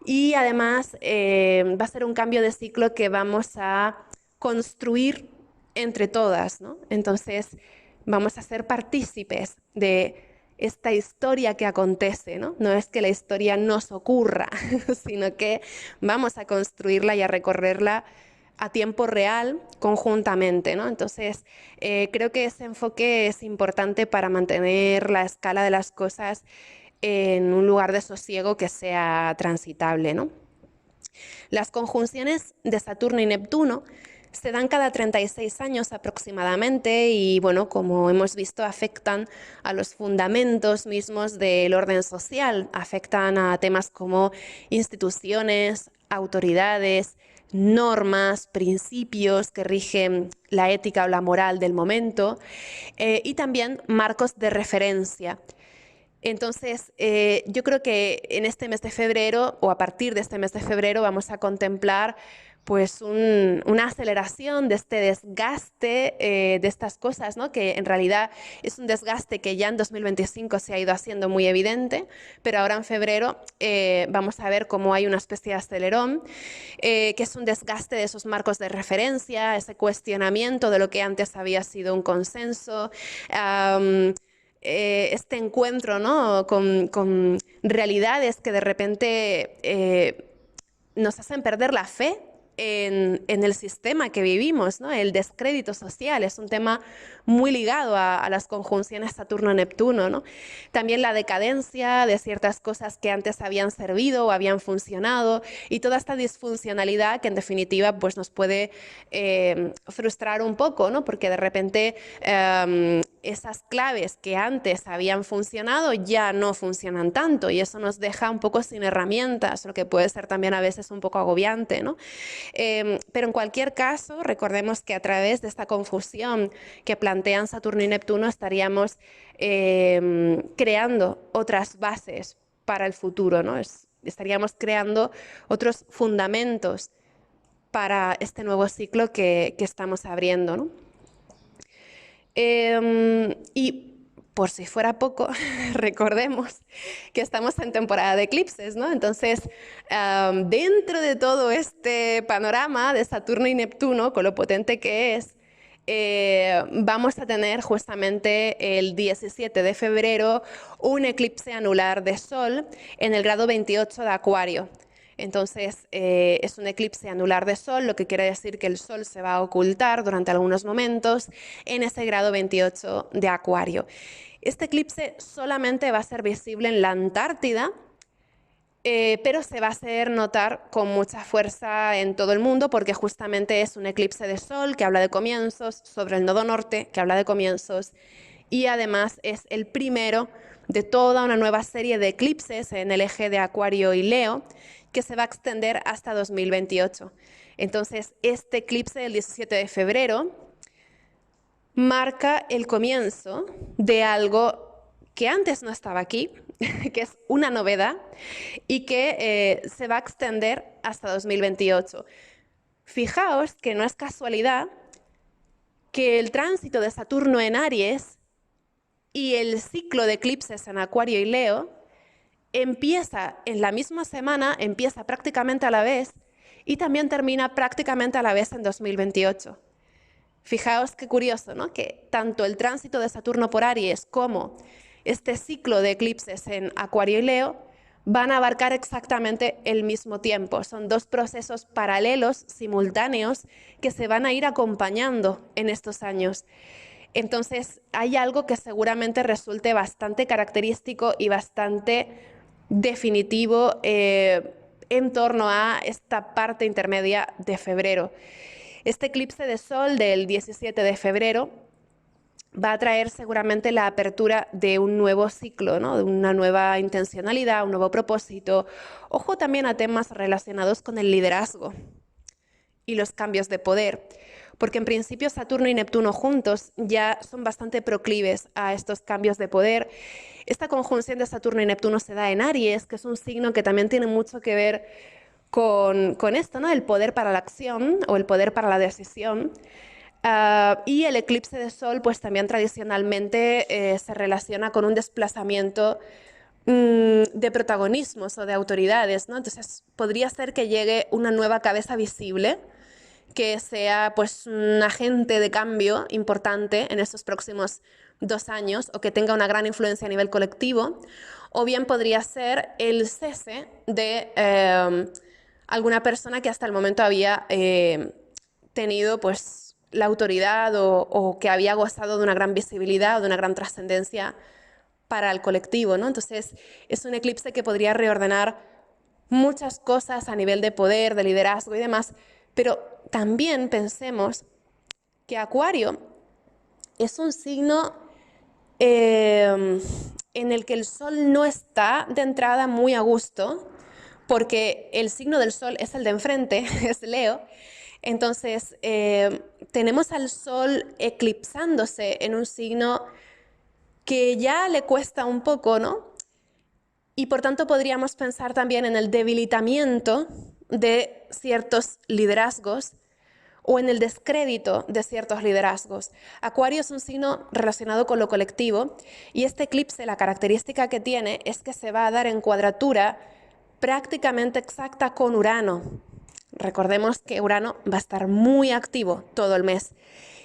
y además va a ser un cambio de ciclo que vamos a construir entre todas, ¿no? Entonces vamos a ser partícipes de esta historia que acontece, ¿no? No es que la historia nos ocurra, sino que vamos a construirla y a recorrerla a tiempo real conjuntamente, ¿no? Entonces, creo que ese enfoque es importante para mantener la escala de las cosas en un lugar de sosiego que sea transitable, ¿no? Las conjunciones de Saturno y Neptuno se dan cada 36 años aproximadamente y, bueno, como hemos visto, afectan a los fundamentos mismos del orden social, afectan a temas como instituciones, autoridades, normas, principios que rigen la ética o la moral del momento, y también marcos de referencia. Entonces, yo creo que en este mes de febrero, o a partir de este mes de febrero, vamos a contemplar pues una aceleración de este desgaste de estas cosas, ¿no? Que en realidad es un desgaste que ya en 2025 se ha ido haciendo muy evidente, pero ahora en febrero vamos a ver cómo hay una especie de acelerón, que es un desgaste de esos marcos de referencia, ese cuestionamiento de lo que antes había sido un consenso, este encuentro, ¿no? con realidades que de repente nos hacen perder la fe en el sistema que vivimos, ¿no? El descrédito social es un tema muy ligado a las conjunciones Saturno-Neptuno, ¿no? También la decadencia de ciertas cosas que antes habían servido o habían funcionado, y toda esta disfuncionalidad que en definitiva pues, nos puede frustrar un poco, ¿no? Porque de repente esas claves que antes habían funcionado ya no funcionan tanto, y eso nos deja un poco sin herramientas, lo que puede ser también a veces un poco agobiante, ¿no? Pero en cualquier caso, recordemos que a través de esta confusión que plantean Saturno y Neptuno estaríamos creando otras bases para el futuro, ¿no? Estaríamos creando otros fundamentos para este nuevo ciclo que estamos abriendo, ¿no? Y por si fuera poco, recordemos que estamos en temporada de eclipses, ¿no? Entonces, dentro de todo este panorama de Saturno y Neptuno, con lo potente que es, vamos a tener justamente el 17 de febrero un eclipse anular de Sol en el grado 28 de Acuario. Entonces, es un eclipse anular de Sol, lo que quiere decir que el Sol se va a ocultar durante algunos momentos en ese grado 28 de Acuario. Este eclipse solamente va a ser visible en la Antártida, pero se va a hacer notar con mucha fuerza en todo el mundo porque justamente es un eclipse de Sol que habla de comienzos, sobre el nodo norte que habla de comienzos, y además es el primero de toda una nueva serie de eclipses en el eje de Acuario y Leo que se va a extender hasta 2028. Entonces, este eclipse del 17 de febrero marca el comienzo de algo que antes no estaba aquí, que es una novedad y que se va a extender hasta 2028. Fijaos que no es casualidad que el tránsito de Saturno en Aries y el ciclo de eclipses en Acuario y Leo empieza en la misma semana, empieza prácticamente a la vez y también termina prácticamente a la vez en 2028. Fijaos qué curioso, ¿no? Que tanto el tránsito de Saturno por Aries como este ciclo de eclipses en Acuario y Leo van a abarcar exactamente el mismo tiempo. Son dos procesos paralelos, simultáneos, que se van a ir acompañando en estos años. Entonces, hay algo que seguramente resulte bastante característico y bastante definitivo en torno a esta parte intermedia de febrero. Este eclipse de Sol del 17 de febrero va a traer seguramente la apertura de un nuevo ciclo, ¿no? De una nueva intencionalidad, un nuevo propósito. Ojo también a temas relacionados con el liderazgo y los cambios de poder, porque en principio Saturno y Neptuno juntos ya son bastante proclives a estos cambios de poder. Esta conjunción de Saturno y Neptuno se da en Aries, que es un signo que también tiene mucho que ver con esto, ¿no? El poder para la acción o el poder para la decisión. Y el eclipse de Sol, pues también tradicionalmente se relaciona con un desplazamiento de protagonismos o de autoridades, ¿no? Entonces podría ser que llegue una nueva cabeza visible que sea pues un agente de cambio importante en estos próximos 2 años o que tenga una gran influencia a nivel colectivo, o bien podría ser el cese de alguna persona que hasta el momento había tenido pues la autoridad o que había gozado de una gran visibilidad o de una gran trascendencia para el colectivo, ¿no? Entonces es un eclipse que podría reordenar muchas cosas a nivel de poder, de liderazgo y demás, pero también pensemos que Acuario es un signo en el que el Sol no está de entrada muy a gusto, porque el signo del Sol es el de enfrente, es Leo. Entonces, tenemos al Sol eclipsándose en un signo que ya le cuesta un poco, ¿no? Y por tanto podríamos pensar también en el debilitamiento de ciertos liderazgos o en el descrédito de ciertos liderazgos. Acuario es un signo relacionado con lo colectivo y este eclipse, la característica que tiene es que se va a dar en cuadratura prácticamente exacta con Urano. Recordemos que Urano va a estar muy activo todo el mes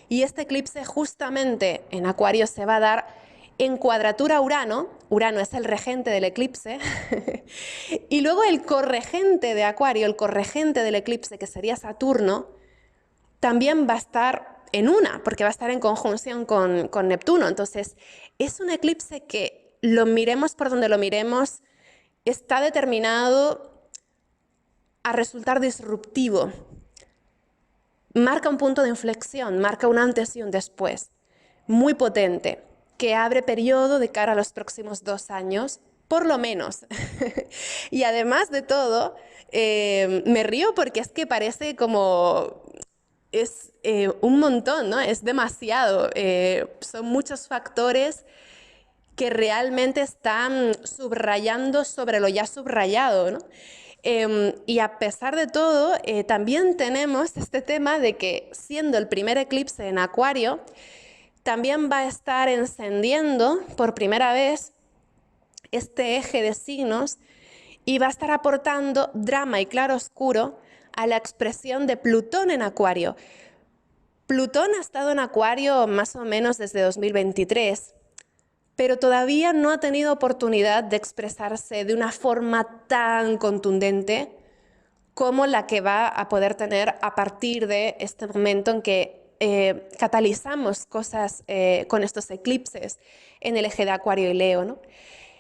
y este eclipse justamente en Acuario se va a dar en cuadratura Urano. Urano es el regente del eclipse y luego el corregente de Acuario, el corregente del eclipse, que sería Saturno, también va a estar en una, porque va a estar en conjunción con Neptuno. Entonces, es un eclipse que lo miremos por donde lo miremos, está determinado a resultar disruptivo. Marca un punto de inflexión, marca un antes y un después, muy potente, que abre periodo de cara a los próximos 2 años, por lo menos. Y además de todo, me río porque es que parece como... Es un montón, ¿no? Es demasiado. Son muchos factores que realmente están subrayando sobre lo ya subrayado, ¿no? Y a pesar de todo, también tenemos este tema de que siendo el primer eclipse en Acuario, también va a estar encendiendo por primera vez este eje de signos y va a estar aportando drama y claroscuro a la expresión de Plutón en Acuario. Plutón ha estado en Acuario más o menos desde 2023, pero todavía no ha tenido oportunidad de expresarse de una forma tan contundente como la que va a poder tener a partir de este momento en que catalizamos cosas con estos eclipses en el eje de Acuario y Leo, ¿no?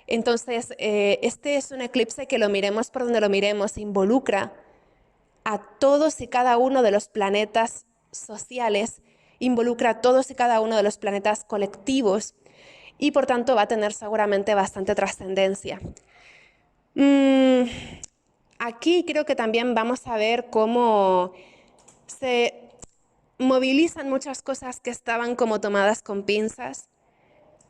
Entonces, este es un eclipse que lo miremos por donde lo miremos, involucra a todos y cada uno de los planetas sociales, involucra a todos y cada uno de los planetas colectivos y por tanto va a tener seguramente bastante trascendencia. Aquí creo que también vamos a ver cómo se movilizan muchas cosas que estaban como tomadas con pinzas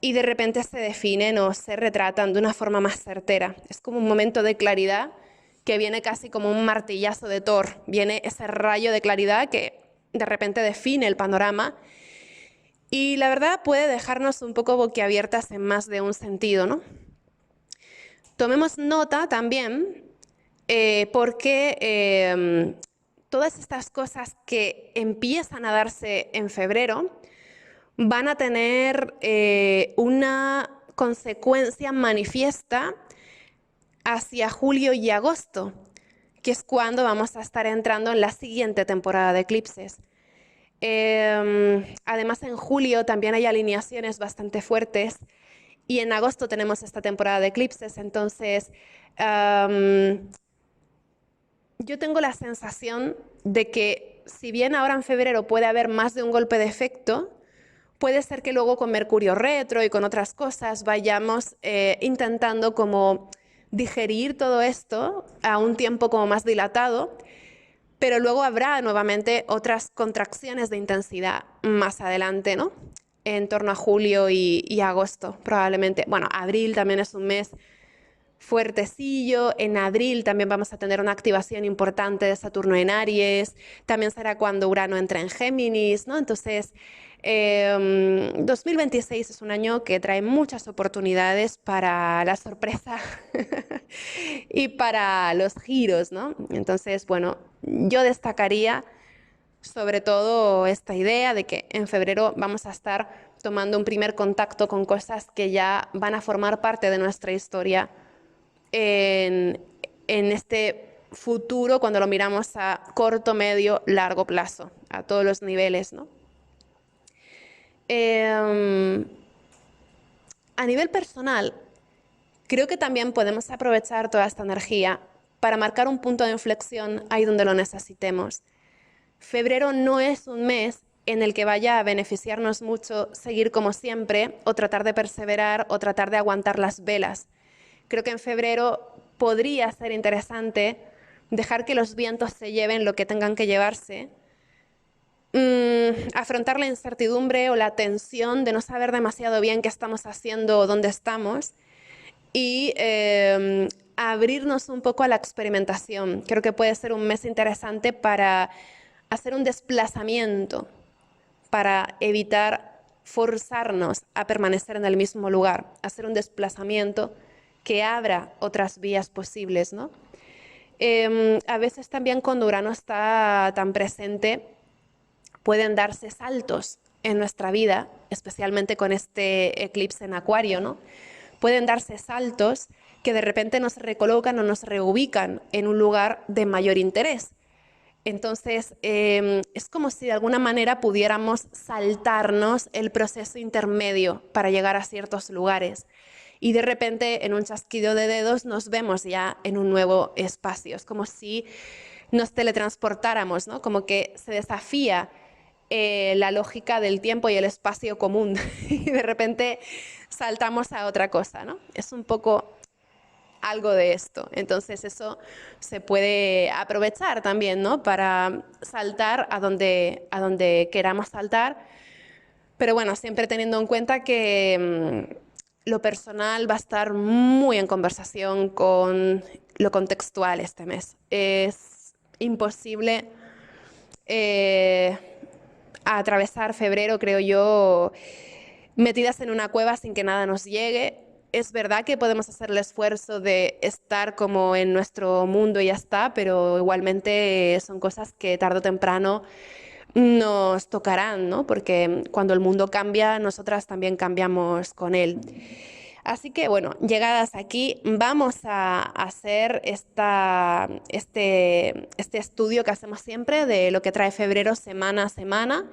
y de repente se definen o se retratan de una forma más certera. Es como un momento de claridad que viene casi como un martillazo de Thor. Viene ese rayo de claridad que de repente define el panorama y la verdad puede dejarnos un poco boquiabiertas en más de un sentido, ¿no? Tomemos nota también porque todas estas cosas que empiezan a darse en febrero van a tener una consecuencia manifiesta hacia julio y agosto, que es cuando vamos a estar entrando en la siguiente temporada de eclipses. Además, en julio también hay alineaciones bastante fuertes y en agosto tenemos esta temporada de eclipses. Entonces, yo tengo la sensación de que si bien ahora en febrero puede haber más de un golpe de efecto, puede ser que luego con Mercurio retro y con otras cosas vayamos intentando como digerir todo esto a un tiempo como más dilatado, pero luego habrá nuevamente otras contracciones de intensidad más adelante, ¿no? En torno a julio y agosto, probablemente. Bueno, abril también es un mes fuertecillo. En abril también vamos a tener una activación importante de Saturno en Aries. También será cuando Urano entra en Géminis, ¿no? Entonces, 2026 es un año que trae muchas oportunidades para la sorpresa y para los giros, ¿no? Entonces, bueno, yo destacaría sobre todo esta idea de que en febrero vamos a estar tomando un primer contacto con cosas que ya van a formar parte de nuestra historia en este futuro cuando lo miramos a corto, medio, largo plazo, a todos los niveles, ¿no? A nivel personal, creo que también podemos aprovechar toda esta energía para marcar un punto de inflexión ahí donde lo necesitemos. Febrero no es un mes en el que vaya a beneficiarnos mucho seguir como siempre o tratar de perseverar o tratar de aguantar las velas. Creo que en febrero podría ser interesante dejar que los vientos se lleven lo que tengan que llevarse, afrontar la incertidumbre o la tensión de no saber demasiado bien qué estamos haciendo o dónde estamos y abrirnos un poco a la experimentación. Creo que puede ser un mes interesante para hacer un desplazamiento, para evitar forzarnos a permanecer en el mismo lugar, hacer un desplazamiento que abra otras vías posibles, ¿no? A veces también cuando Urano está tan presente, pueden darse saltos en nuestra vida, especialmente con este eclipse en Acuario, ¿no? Pueden darse saltos que de repente nos recolocan o nos reubican en un lugar de mayor interés. Entonces, es como si de alguna manera pudiéramos saltarnos el proceso intermedio para llegar a ciertos lugares. Y de repente, en un chasquido de dedos, nos vemos ya en un nuevo espacio. Es como si nos teletransportáramos, ¿no? Como que se desafía la lógica del tiempo y el espacio común y de repente saltamos a otra cosa, ¿no? Es un poco algo de esto. Entonces eso se puede aprovechar también, ¿no? Para saltar a donde queramos saltar, pero bueno, siempre teniendo en cuenta que lo personal va a estar muy en conversación con lo contextual este mes. Es imposible atravesar febrero, creo yo, metidas en una cueva sin que nada nos llegue. Es verdad que podemos hacer el esfuerzo de estar como en nuestro mundo y ya está, pero igualmente son cosas que tarde o temprano nos tocarán, ¿no? Porque cuando el mundo cambia, nosotras también cambiamos con él. Así que bueno, llegadas aquí, vamos a hacer este estudio que hacemos siempre de lo que trae febrero semana a semana.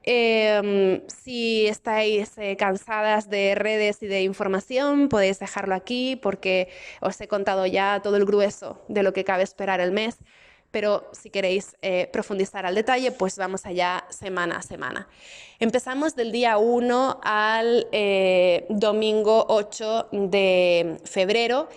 Si estáis cansadas de redes y de información, podéis dejarlo aquí porque os he contado ya todo el grueso de lo que cabe esperar el mes. Pero si queréis profundizar al detalle, pues vamos allá semana a semana. Empezamos del día 1 al domingo 8 de febrero.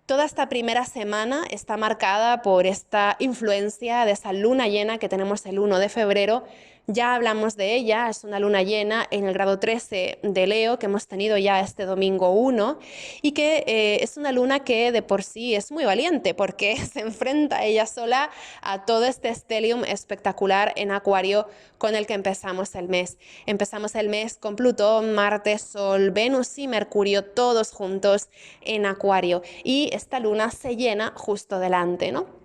Toda esta primera semana está marcada por esta influencia de esa luna llena que tenemos el 1 de febrero. Ya hablamos de ella, es una luna llena en el grado 13 de Leo que hemos tenido ya este domingo 1 y que es una luna que de por sí es muy valiente porque se enfrenta ella sola a todo este stellium espectacular en Acuario con el que empezamos el mes. Empezamos el mes con Plutón, Marte, Sol, Venus y Mercurio todos juntos en Acuario y esta luna se llena justo delante, ¿no?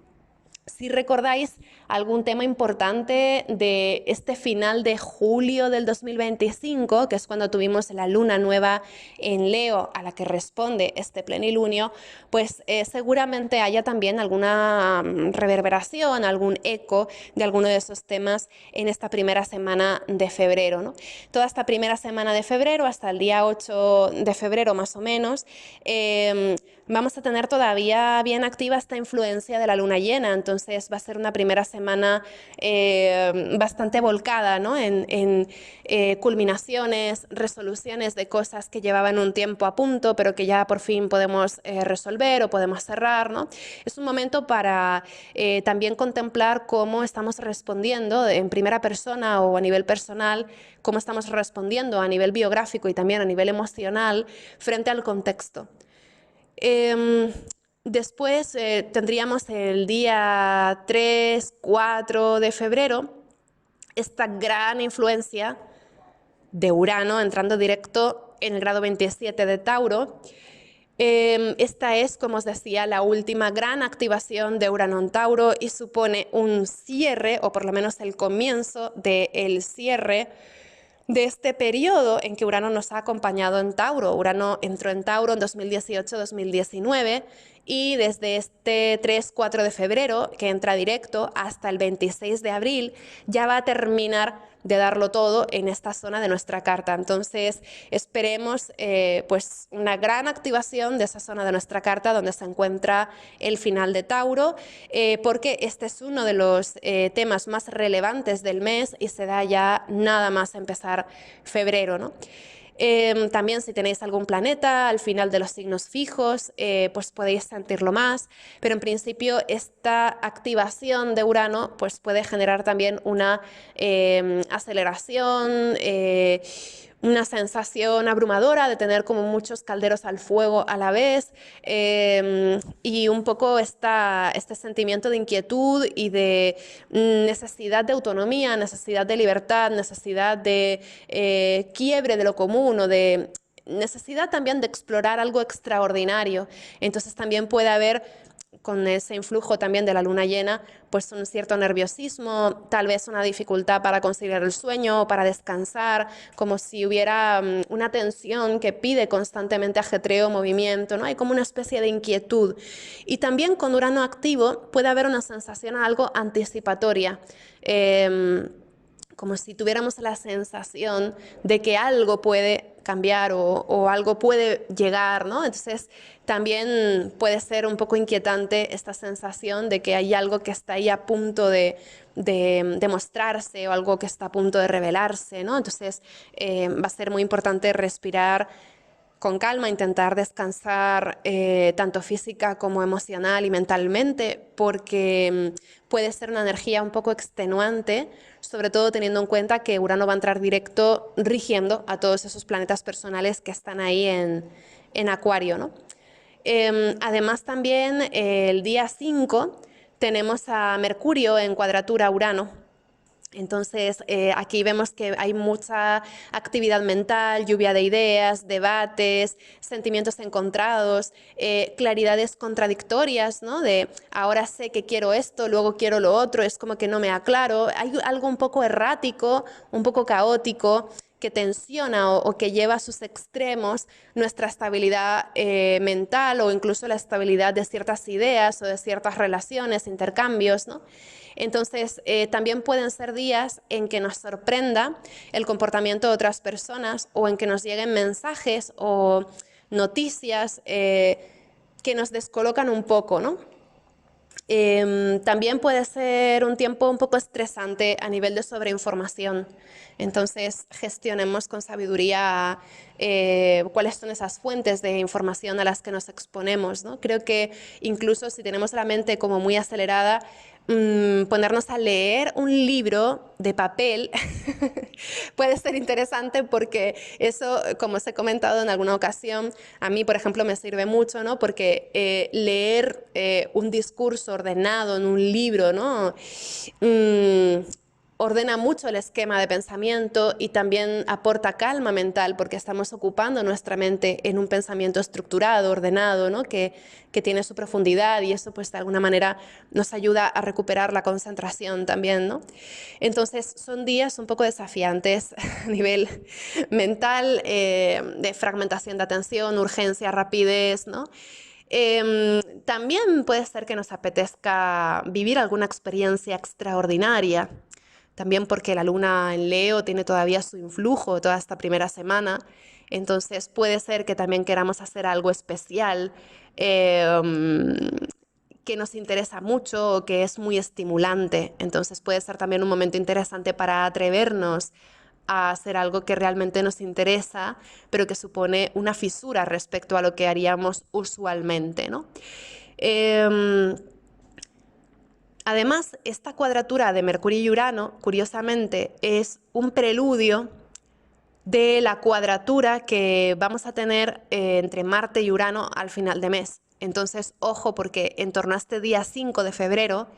Si recordáis algún tema importante de este final de julio del 2025, que es cuando tuvimos la luna nueva en Leo, a la que responde este plenilunio, pues seguramente haya también alguna reverberación, algún eco de alguno de esos temas en esta primera semana de febrero, ¿no? Toda esta primera semana de febrero, hasta el día 8 de febrero más o menos, vamos a tener todavía bien activa esta influencia de la luna llena, entonces va a ser una primera semana bastante volcada, ¿no? en culminaciones, resoluciones de cosas que llevaban un tiempo a punto, pero que ya por fin podemos resolver o podemos cerrar, ¿no? Es un momento para también contemplar cómo estamos respondiendo en primera persona o a nivel personal, cómo estamos respondiendo a nivel biográfico y también a nivel emocional frente al contexto. Después tendríamos el día 3, 4 de febrero esta gran influencia de Urano entrando directo en el grado 27 de Tauro. Esta es, como os decía, la última gran activación de Urano en Tauro y supone un cierre, o por lo menos el comienzo del cierre de este periodo en que Urano nos ha acompañado en Tauro. Urano entró en Tauro en 2018-2019 y desde este 3-4 de febrero, que entra directo, hasta el 26 de abril, ya va a terminar de darlo todo en esta zona de nuestra carta. Entonces esperemos pues una gran activación de esa zona de nuestra carta donde se encuentra el final de Tauro, porque este es uno de los temas más relevantes del mes y se da ya nada más empezar febrero, ¿no? También si tenéis algún planeta al final de los signos fijos, pues podéis sentirlo más, pero en principio esta activación de Urano pues puede generar también una aceleración, una sensación abrumadora de tener como muchos calderos al fuego a la vez, y un poco este sentimiento de inquietud y de necesidad de autonomía, necesidad de libertad, necesidad de quiebre de lo común o de necesidad también de explorar algo extraordinario. Entonces también puede haber, con ese influjo también de la luna llena, pues un cierto nerviosismo, tal vez una dificultad para conciliar el sueño, para descansar, como si hubiera una tensión que pide constantemente ajetreo, movimiento, ¿no? Hay como una especie de inquietud. Y también con Urano activo puede haber una sensación algo anticipatoria. Como si tuviéramos la sensación de que algo puede cambiar o algo puede llegar, ¿no? Entonces también puede ser un poco inquietante esta sensación de que hay algo que está ahí a punto de mostrarse o algo que está a punto de revelarse, ¿no? Entonces va a ser muy importante respirar con calma, intentar descansar tanto física como emocional y mentalmente, porque puede ser una energía un poco extenuante, sobre todo teniendo en cuenta que Urano va a entrar directo rigiendo a todos esos planetas personales que están ahí en Acuario, ¿no? Además también el día 5 tenemos a Mercurio en cuadratura a Urano. Entonces, aquí vemos que hay mucha actividad mental, lluvia de ideas, debates, sentimientos encontrados, claridades contradictorias, ¿no? De ahora sé que quiero esto, luego quiero lo otro, es como que no me aclaro. Hay algo un poco errático, un poco caótico, que tensiona o que lleva a sus extremos nuestra estabilidad mental o incluso la estabilidad de ciertas ideas o de ciertas relaciones, intercambios, ¿no? Entonces, también pueden ser días en que nos sorprenda el comportamiento de otras personas o en que nos lleguen mensajes o noticias que nos descolocan un poco, ¿no? También puede ser un tiempo un poco estresante a nivel de sobreinformación. Entonces, gestionemos con sabiduría cuáles son esas fuentes de información a las que nos exponemos, ¿no? Creo que incluso si tenemos la mente como muy acelerada, ponernos a leer un libro de papel puede ser interesante porque eso, como os he comentado en alguna ocasión, a mí, por ejemplo, me sirve mucho, ¿no? Porque leer un discurso ordenado en un libro, ¿no? Ordena mucho el esquema de pensamiento y también aporta calma mental porque estamos ocupando nuestra mente en un pensamiento estructurado, ordenado, ¿no? que tiene su profundidad y eso pues de alguna manera nos ayuda a recuperar la concentración también, ¿no? Entonces son días un poco desafiantes a nivel mental, de fragmentación de atención, urgencia, rapidez, ¿no? También puede ser que nos apetezca vivir alguna experiencia extraordinaria, también porque la luna en Leo tiene todavía su influjo toda esta primera semana, entonces puede ser que también queramos hacer algo especial que nos interesa mucho o que es muy estimulante, entonces puede ser también un momento interesante para atrevernos a hacer algo que realmente nos interesa, pero que supone una fisura respecto a lo que haríamos usualmente, ¿no? Además, esta cuadratura de Mercurio y Urano, curiosamente, es un preludio de la cuadratura que vamos a tener entre Marte y Urano al final de mes. Entonces, ojo, porque en torno a este día 5 de febrero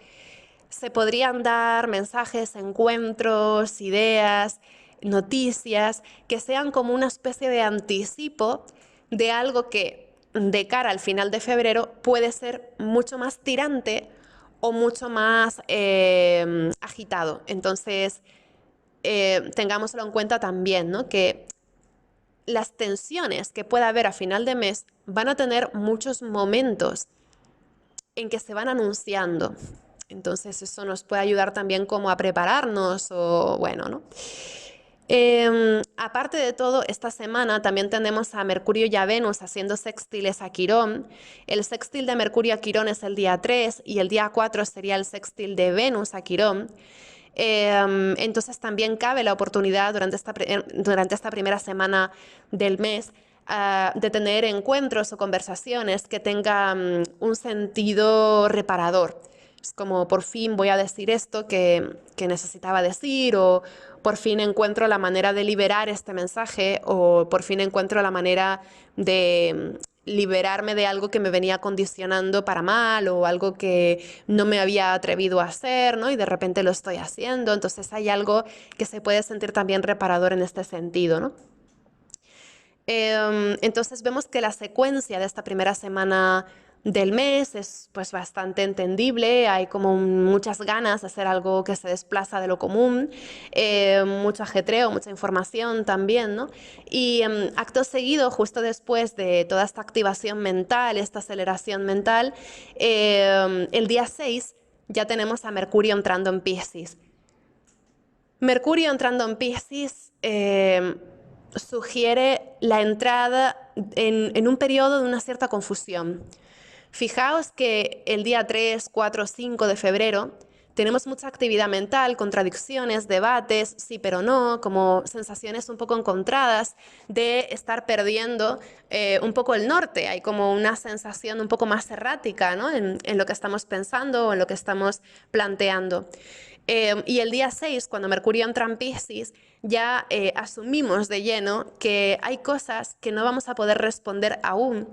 se podrían dar mensajes, encuentros, ideas, noticias, que sean como una especie de anticipo de algo que de cara al final de febrero puede ser mucho más tirante o mucho más agitado. Entonces, tengámoslo en cuenta también, ¿no? Que las tensiones que pueda haber a final de mes van a tener muchos momentos en que se van anunciando. Entonces eso nos puede ayudar también como a prepararnos o bueno, ¿no? Aparte de todo, esta semana también tenemos a Mercurio y a Venus haciendo sextiles a Quirón. El sextil de Mercurio a Quirón es el día 3 y el día 4 sería el sextil de Venus a Quirón. Entonces también cabe la oportunidad durante esta primera semana del mes de tener encuentros o conversaciones que tengan un sentido reparador. Es como por fin voy a decir esto que necesitaba decir, o por fin encuentro la manera de liberar este mensaje, o por fin encuentro la manera de liberarme de algo que me venía condicionando para mal, o algo que no me había atrevido a hacer, ¿no? Y de repente lo estoy haciendo. Entonces hay algo que se puede sentir también reparador en este sentido, ¿no? Entonces vemos que la secuencia de esta primera semana del mes es pues bastante entendible, hay como muchas ganas de hacer algo que se desplaza de lo común, mucho ajetreo, mucha información también, ¿no? Y acto seguido, justo después de toda esta activación mental, esta aceleración mental, el día 6 ya tenemos a Mercurio entrando en Piscis. Mercurio entrando en Piscis sugiere la entrada en un periodo de una cierta confusión. Fijaos que el día 3, 4, 5 de febrero tenemos mucha actividad mental, contradicciones, debates, sí pero no, como sensaciones un poco encontradas de estar perdiendo un poco el norte. Hay como una sensación un poco más errática, ¿no? en lo que estamos pensando o en lo que estamos planteando. Y el día 6, cuando Mercurio entra en Piscis, ya asumimos de lleno que hay cosas que no vamos a poder responder aún,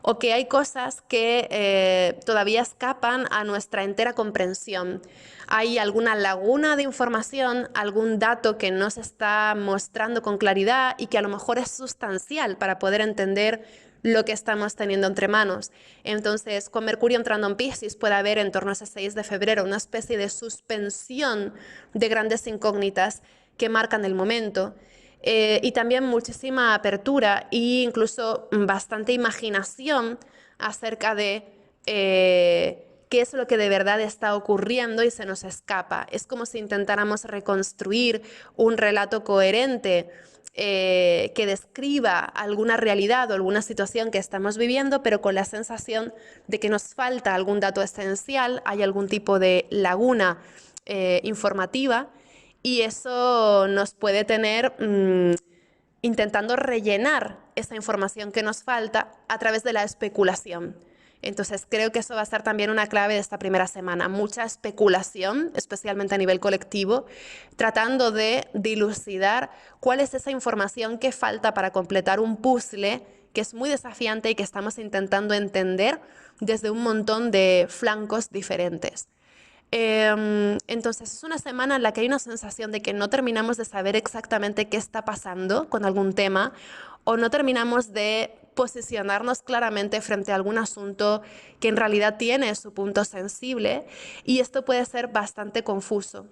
o que hay cosas que todavía escapan a nuestra entera comprensión. Hay alguna laguna de información, algún dato que no se está mostrando con claridad y que a lo mejor es sustancial para poder entender lo que estamos teniendo entre manos. Entonces, con Mercurio entrando en Piscis puede haber en torno a ese 6 de febrero una especie de suspensión de grandes incógnitas que marcan el momento. Y también muchísima apertura e incluso bastante imaginación acerca de qué es lo que de verdad está ocurriendo y se nos escapa. Es como si intentáramos reconstruir un relato coherente que describa alguna realidad o alguna situación que estamos viviendo, pero con la sensación de que nos falta algún dato esencial, hay algún tipo de laguna informativa, y eso nos puede tener intentando rellenar esa información que nos falta a través de la especulación. Entonces creo que eso va a ser también una clave de esta primera semana. Mucha especulación, especialmente a nivel colectivo, tratando de dilucidar cuál es esa información que falta para completar un puzzle que es muy desafiante y que estamos intentando entender desde un montón de flancos diferentes. Entonces es una semana en la que hay una sensación de que no terminamos de saber exactamente qué está pasando con algún tema, o no terminamos de posicionarnos claramente frente a algún asunto que en realidad tiene su punto sensible, y esto puede ser bastante confuso.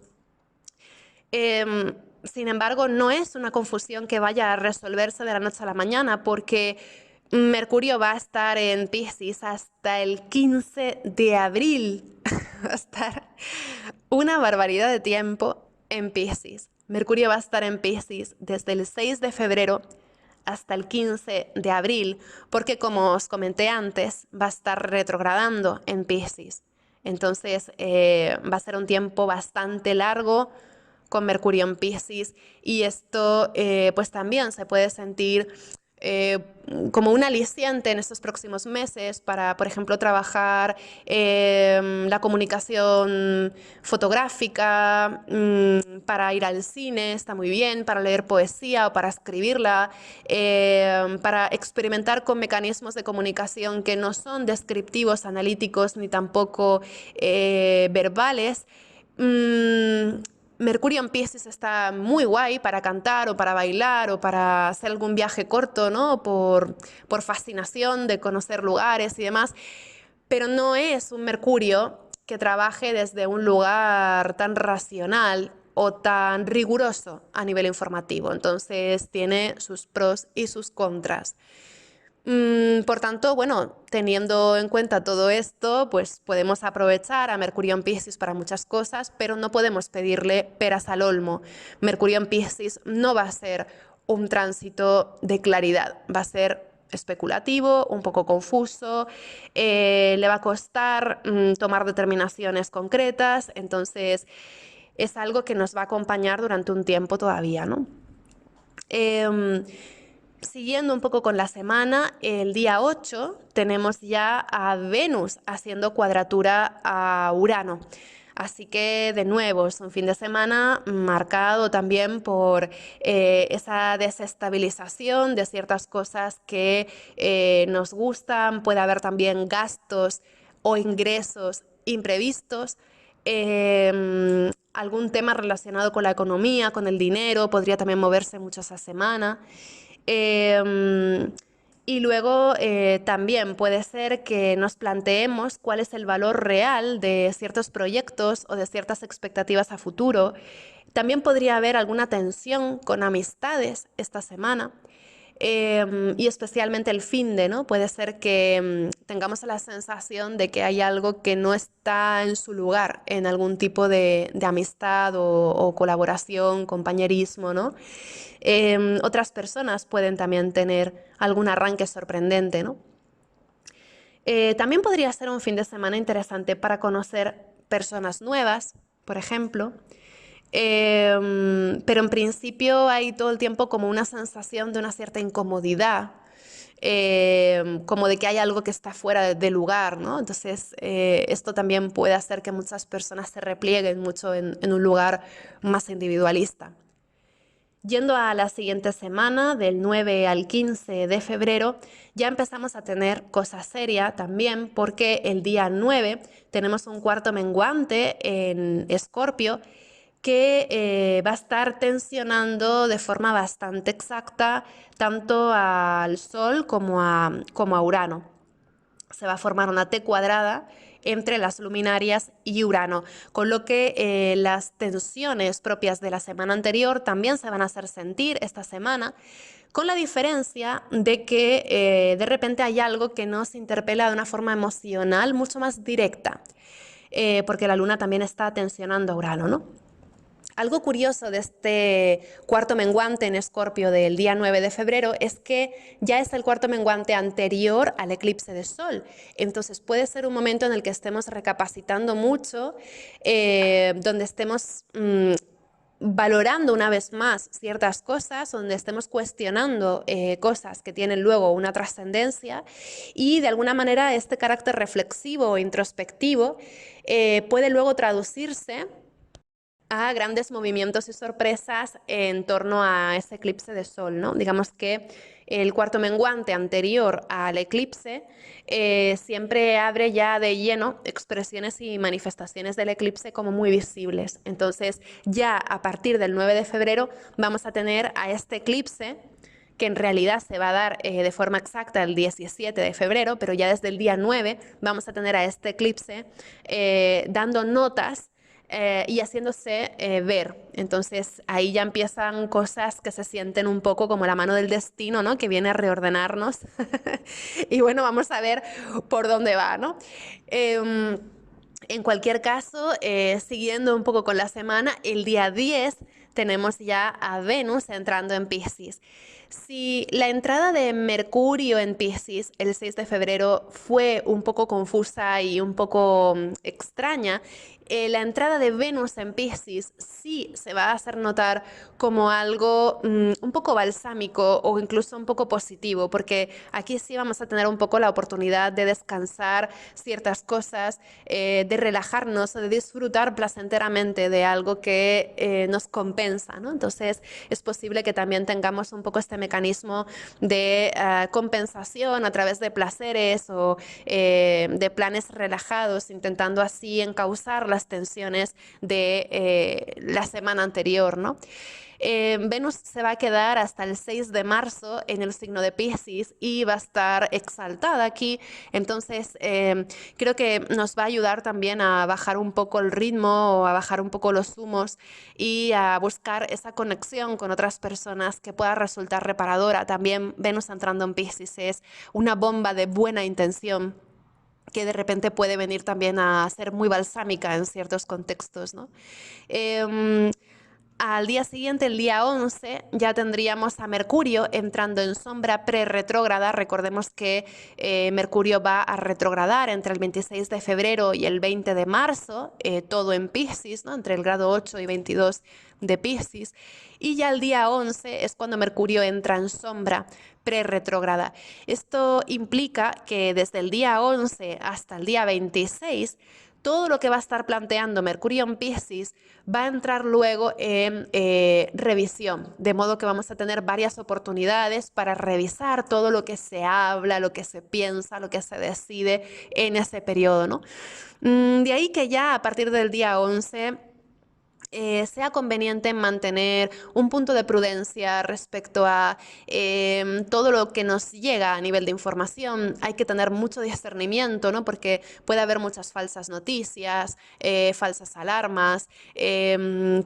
Sin embargo, no es una confusión que vaya a resolverse de la noche a la mañana, porque Mercurio va a estar en Piscis hasta el 15 de abril. Va a estar una barbaridad de tiempo en Piscis. Mercurio va a estar en Piscis desde el 6 de febrero hasta el 15 de abril, porque como os comenté antes, va a estar retrogradando en Piscis. Entonces va a ser un tiempo bastante largo con Mercurio en Piscis, y esto pues también se puede sentir como un aliciente en estos próximos meses para, por ejemplo, trabajar la comunicación fotográfica, para ir al cine, está muy bien, para leer poesía o para escribirla, para experimentar con mecanismos de comunicación que no son descriptivos, analíticos, ni tampoco verbales. Mercurio en Piscis está muy guay para cantar o para bailar o para hacer algún viaje corto, ¿no? Por fascinación de conocer lugares y demás, pero no es un Mercurio que trabaje desde un lugar tan racional o tan riguroso a nivel informativo. Entonces tiene sus pros y sus contras. Por tanto, bueno, teniendo en cuenta todo esto, pues podemos aprovechar a Mercurio en Piscis para muchas cosas, pero no podemos pedirle peras al olmo. Mercurio en Piscis no va a ser un tránsito de claridad, va a ser especulativo, un poco confuso, le va a costar tomar determinaciones concretas. Entonces es algo que nos va a acompañar durante un tiempo todavía, ¿no? Siguiendo un poco con la semana, el día 8 tenemos ya a Venus haciendo cuadratura a Urano. Así que de nuevo es un fin de semana marcado también por esa desestabilización de ciertas cosas que nos gustan. Puede haber también gastos o ingresos imprevistos. Algún tema relacionado con la economía, con el dinero, podría también moverse mucho esa semana. Y luego también puede ser que nos planteemos cuál es el valor real de ciertos proyectos o de ciertas expectativas a futuro. También podría haber alguna tensión con amistades esta semana. Y especialmente el finde, ¿no? Puede ser que tengamos la sensación de que hay algo que no está en su lugar en algún tipo de amistad o colaboración, compañerismo, ¿no? Otras personas pueden también tener algún arranque sorprendente, ¿no? También podría ser un fin de semana interesante para conocer personas nuevas, por ejemplo. Pero en principio hay todo el tiempo como una sensación de una cierta incomodidad, como de que hay algo que está fuera de lugar, ¿no? Entonces, esto también puede hacer que muchas personas se replieguen mucho en un lugar más individualista. Yendo a la siguiente semana, del 9 al 15 de febrero, ya empezamos a tener cosa seria también, porque el día 9 tenemos un cuarto menguante en Escorpio que va a estar tensionando de forma bastante exacta tanto al Sol como a Urano. Se va a formar una T cuadrada entre las luminarias y Urano, con lo que las tensiones propias de la semana anterior también se van a hacer sentir esta semana, con la diferencia de que de repente hay algo que nos interpela de una forma emocional mucho más directa, porque la Luna también está tensionando a Urano, ¿no? Algo curioso de este cuarto menguante en Escorpio del día 9 de febrero es que ya es el cuarto menguante anterior al eclipse de Sol. Entonces puede ser un momento en el que estemos recapacitando mucho, donde estemos valorando una vez más ciertas cosas, donde estemos cuestionando cosas que tienen luego una trascendencia, y de alguna manera este carácter reflexivo o introspectivo puede luego traducirse a grandes movimientos y sorpresas en torno a ese eclipse de Sol, ¿no? Digamos que el cuarto menguante anterior al eclipse siempre abre ya de lleno expresiones y manifestaciones del eclipse como muy visibles. Entonces, ya a partir del 9 de febrero vamos a tener a este eclipse que en realidad se va a dar de forma exacta el 17 de febrero, pero ya desde el día 9 vamos a tener a este eclipse dando notas y haciéndose ver. Entonces ahí ya empiezan cosas que se sienten un poco como la mano del destino, ¿no? Que viene a reordenarnos. Y bueno, vamos a ver por dónde va, ¿no? En cualquier caso, siguiendo un poco con la semana, el día 10 tenemos ya a Venus entrando en Piscis. Si la entrada de Mercurio en Piscis el 6 de febrero fue un poco confusa y un poco extraña, la entrada de Venus en Piscis sí se va a hacer notar como algo un poco balsámico o incluso un poco positivo, porque aquí sí vamos a tener un poco la oportunidad de descansar ciertas cosas, de relajarnos, de disfrutar placenteramente de algo que nos compensa, ¿no? Entonces es posible que también tengamos un poco este mecanismo de compensación a través de placeres o de planes relajados, intentando así encauzar las tensiones de la semana anterior, ¿no? Venus se va a quedar hasta el 6 de marzo en el signo de Piscis y va a estar exaltada aquí. Entonces, creo que nos va a ayudar también a bajar un poco el ritmo o a bajar un poco los humos y a buscar esa conexión con otras personas que pueda resultar reparadora. También Venus entrando en Piscis es una bomba de buena intención que de repente puede venir también a ser muy balsámica en ciertos contextos, ¿no? Al día siguiente, el día 11, ya tendríamos a Mercurio entrando en sombra pre-retrógrada. Recordemos que Mercurio va a retrogradar entre el 26 de febrero y el 20 de marzo, todo en Piscis, ¿no? Entre el grado 8 y 22 de Piscis. Y ya el día 11 es cuando Mercurio entra en sombra pre-retrógrada. Esto implica que desde el día 11 hasta el día 26, todo lo que va a estar planteando Mercurio en Piscis va a entrar luego en revisión, de modo que vamos a tener varias oportunidades para revisar todo lo que se habla, lo que se piensa, lo que se decide en ese periodo, ¿no? De ahí que ya a partir del día 11 sea conveniente mantener un punto de prudencia respecto a todo lo que nos llega a nivel de información. Hay que tener mucho discernimiento, ¿no? Porque puede haber muchas falsas noticias, falsas alarmas,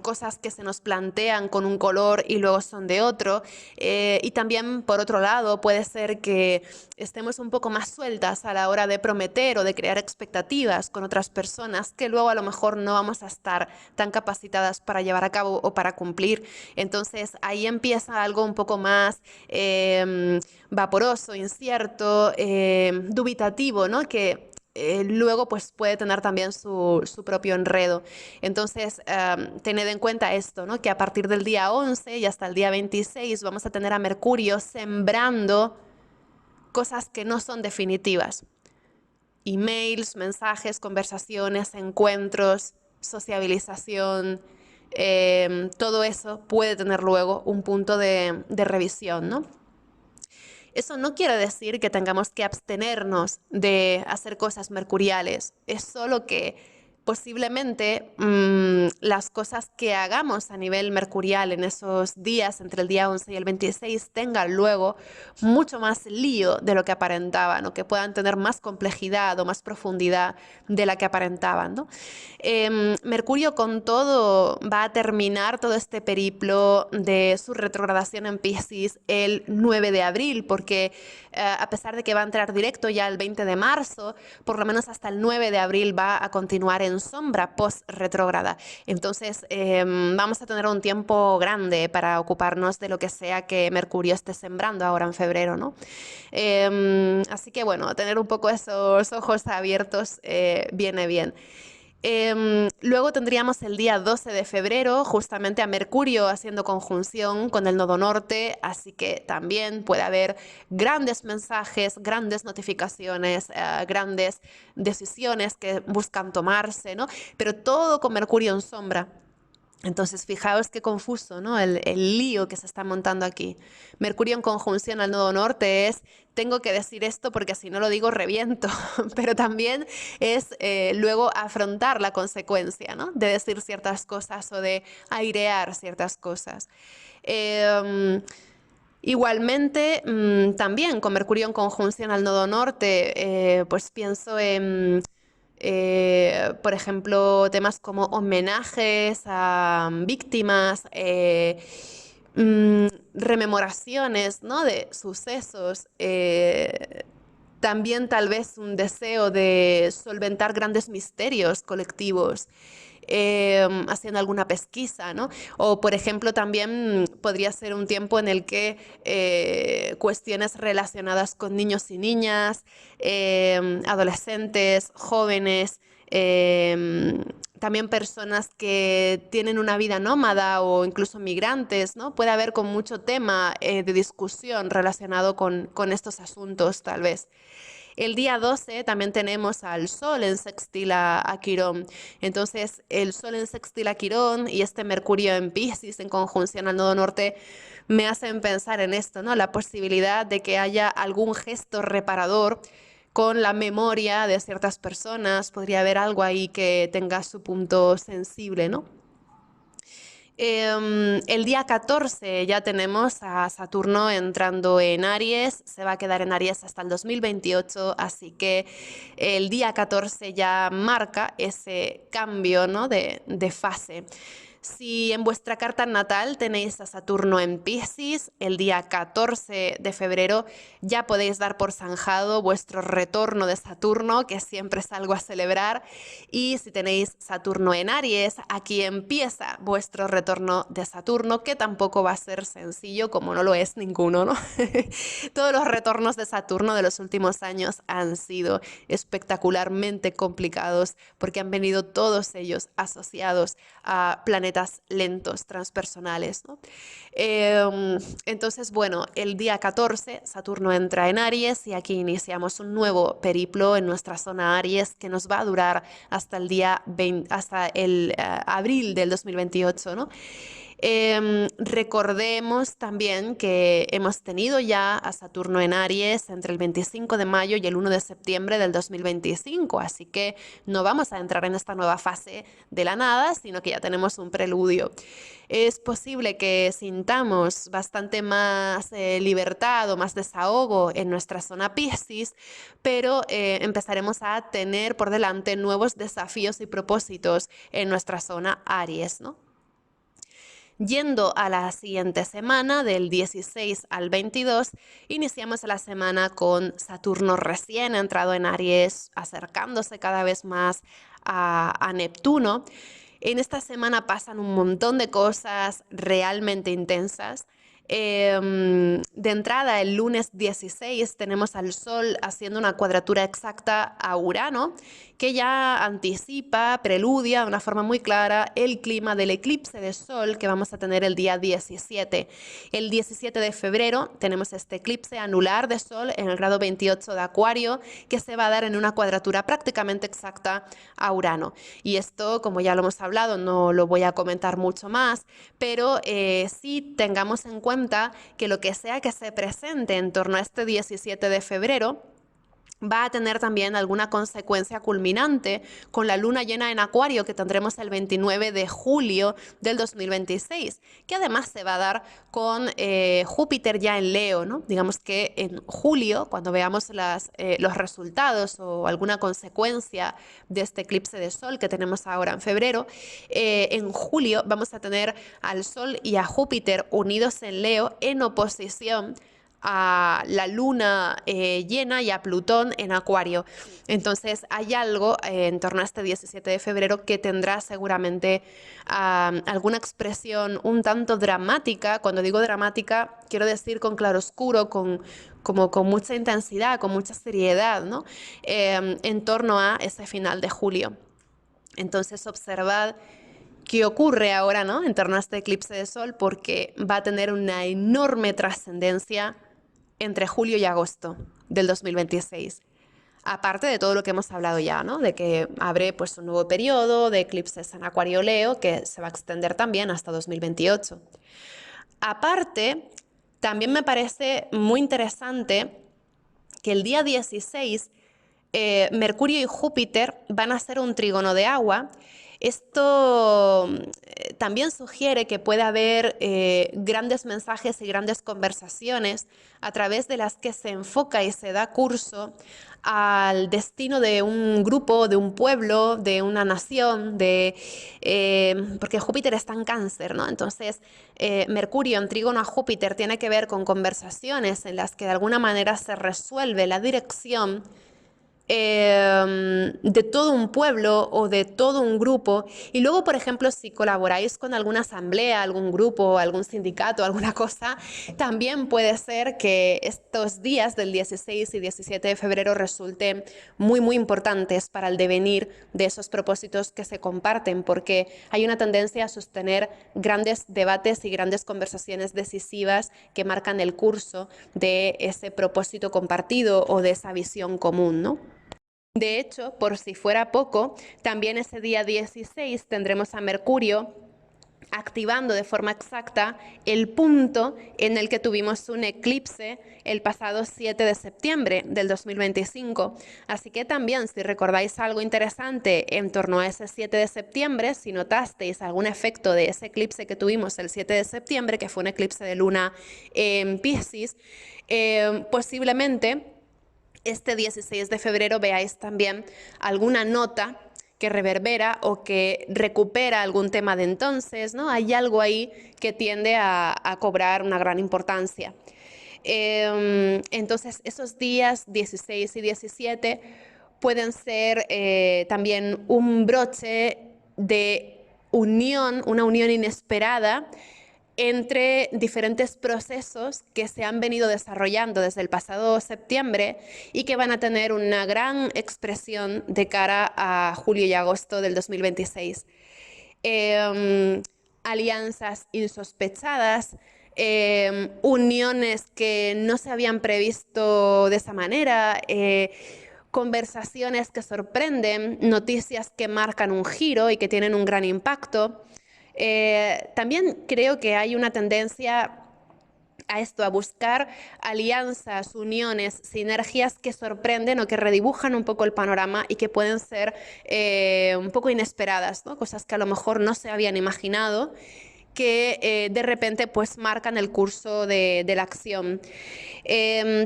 cosas que se nos plantean con un color y luego son de otro. Y también, por otro lado, puede ser que estemos un poco más sueltas a la hora de prometer o de crear expectativas con otras personas que luego a lo mejor no vamos a estar tan capacitadas para llevar a cabo o para cumplir. Entonces ahí empieza algo un poco más vaporoso, incierto, dubitativo, ¿no? Que luego pues puede tener también su propio enredo. Entonces, tened en cuenta esto, ¿no? Que a partir del día 11 y hasta el día 26 vamos a tener a Mercurio sembrando cosas que no son definitivas. Emails, mensajes, conversaciones, encuentros, sociabilización, todo eso puede tener luego un punto de revisión, ¿no? Eso no quiere decir que tengamos que abstenernos de hacer cosas mercuriales, es solo que posiblemente las cosas que hagamos a nivel mercurial en esos días, entre el día 11 y el 26, tengan luego mucho más lío de lo que aparentaban, o que puedan tener más complejidad o más profundidad de la que aparentaban, ¿no? Mercurio con todo va a terminar todo este periplo de su retrogradación en Piscis el 9 de abril, porque a pesar de que va a entrar directo ya el 20 de marzo, por lo menos hasta el 9 de abril va a continuar en sombra post-retrógrada. Entonces vamos a tener un tiempo grande para ocuparnos de lo que sea que Mercurio esté sembrando ahora en febrero, ¿no? Así que bueno, tener un poco esos ojos abiertos viene bien. Luego tendríamos el día 12 de febrero justamente a Mercurio haciendo conjunción con el nodo norte, así que también puede haber grandes mensajes, grandes notificaciones, grandes decisiones que buscan tomarse, ¿no? Pero todo con Mercurio en sombra. Entonces, fijaos qué confuso, ¿no? El lío que se está montando aquí. Mercurio en conjunción al nodo norte es, tengo que decir esto porque si no lo digo reviento, pero también es luego afrontar la consecuencia, ¿no? De decir ciertas cosas o de airear ciertas cosas. Igualmente, también con Mercurio en conjunción al nodo norte, pues pienso en por ejemplo, temas como homenajes a víctimas, rememoraciones, ¿no? De sucesos, también tal vez un deseo de solventar grandes misterios colectivos. Haciendo alguna pesquisa, ¿no? O, por ejemplo, también podría ser un tiempo en el que cuestiones relacionadas con niños y niñas, adolescentes, jóvenes, también personas que tienen una vida nómada o incluso migrantes, ¿no? Puede haber con mucho tema de discusión relacionado con estos asuntos, tal vez. El día 12 también tenemos al Sol en sextil a Quirón. Entonces, el Sol en sextil a Quirón y este Mercurio en Piscis en conjunción al nodo norte me hacen pensar en esto, ¿no? La posibilidad de que haya algún gesto reparador con la memoria de ciertas personas. Podría haber algo ahí que tenga su punto sensible, ¿no? El día 14 ya tenemos a Saturno entrando en Aries, se va a quedar en Aries hasta el 2028, así que el día 14 ya marca ese cambio, ¿no? de fase. Si en vuestra carta natal tenéis a Saturno en Piscis, el día 14 de febrero ya podéis dar por zanjado vuestro retorno de Saturno, que siempre es algo a celebrar. Y si tenéis Saturno en Aries, aquí empieza vuestro retorno de Saturno, que tampoco va a ser sencillo, como no lo es ninguno, ¿no? Todos los retornos de Saturno de los últimos años han sido espectacularmente complicados porque han venido todos ellos asociados a planetas lentos, transpersonales, ¿no? Entonces, bueno, el día 14 Saturno entra en Aries y aquí iniciamos un nuevo periplo en nuestra zona Aries que nos va a durar hasta el día 20, hasta el abril del 2028, ¿no? Recordemos también que hemos tenido ya a Saturno en Aries entre el 25 de mayo y el 1 de septiembre del 2025, así que no vamos a entrar en esta nueva fase de la nada, sino que ya tenemos un preludio. Es posible que sintamos bastante más libertad o más desahogo en nuestra zona Piscis, pero empezaremos a tener por delante nuevos desafíos y propósitos en nuestra zona Aries, ¿no? Yendo a la siguiente semana, del 16 al 22, iniciamos la semana con Saturno recién entrado en Aries, acercándose cada vez más a Neptuno. En esta semana pasan un montón de cosas realmente intensas. De entrada, el lunes 16 tenemos al Sol haciendo una cuadratura exacta a Urano, que ya anticipa, preludia de una forma muy clara el clima del eclipse de Sol que vamos a tener el día 17. El 17 de febrero tenemos este eclipse anular de Sol en el grado 28 de Acuario, que se va a dar en una cuadratura prácticamente exacta a Urano. Y esto, como ya lo hemos hablado, no lo voy a comentar mucho más, pero sí tengamos en cuenta que lo que sea que se presente en torno a este 17 de febrero va a tener también alguna consecuencia culminante con la luna llena en Acuario que tendremos el 29 de julio del 2026, que además se va a dar con Júpiter ya en Leo, ¿no? Digamos que en julio, cuando veamos los resultados o alguna consecuencia de este eclipse de Sol que tenemos ahora en febrero, en julio vamos a tener al Sol y a Júpiter unidos en Leo en oposición a la luna llena y a Plutón en Acuario. Entonces hay algo en torno a este 17 de febrero que tendrá seguramente alguna expresión un tanto dramática. Cuando digo dramática, quiero decir con claroscuro, como con mucha intensidad, con mucha seriedad, ¿no? En torno a ese final de julio. Entonces observad qué ocurre ahora, ¿no? En torno a este eclipse de Sol, porque va a tener una enorme trascendencia entre julio y agosto del 2026. Aparte de todo lo que hemos hablado ya, ¿no? De que abre pues un nuevo periodo de eclipses en Acuario Leo que se va a extender también hasta 2028. Aparte, también me parece muy interesante que el día 16 Mercurio y Júpiter van a hacer un trígono de agua. Esto también sugiere que puede haber grandes mensajes y grandes conversaciones a través de las que se enfoca y se da curso al destino de un grupo, de un pueblo, de una nación, porque Júpiter está en Cáncer, ¿no? Entonces, Mercurio en trígono a Júpiter tiene que ver con conversaciones en las que de alguna manera se resuelve la dirección de todo un pueblo o de todo un grupo. Y luego, por ejemplo, si colaboráis con alguna asamblea, algún grupo, algún sindicato, alguna cosa, también puede ser que estos días del 16 y 17 de febrero resulten muy, muy importantes para el devenir de esos propósitos que se comparten, porque hay una tendencia a sostener grandes debates y grandes conversaciones decisivas que marcan el curso de ese propósito compartido o de esa visión común, ¿no? De hecho, por si fuera poco, también ese día 16 tendremos a Mercurio activando de forma exacta el punto en el que tuvimos un eclipse el pasado 7 de septiembre del 2025. Así que también, si recordáis algo interesante en torno a ese 7 de septiembre, si notasteis algún efecto de ese eclipse que tuvimos el 7 de septiembre, que fue un eclipse de luna en Piscis, posiblemente este 16 de febrero veáis también alguna nota que reverbera o que recupera algún tema de entonces, ¿no? Hay algo ahí que tiende a cobrar una gran importancia. Entonces, esos días 16 y 17 pueden ser también un broche de unión, una unión inesperada entre diferentes procesos que se han venido desarrollando desde el pasado septiembre y que van a tener una gran expresión de cara a julio y agosto del 2026. Alianzas insospechadas, uniones que no se habían previsto de esa manera, conversaciones que sorprenden, noticias que marcan un giro y que tienen un gran impacto. También creo que hay una tendencia a esto, a buscar alianzas, uniones, sinergias que sorprenden o que redibujan un poco el panorama y que pueden ser un poco inesperadas, ¿no? Cosas que a lo mejor no se habían imaginado, que de repente pues marcan el curso de la acción.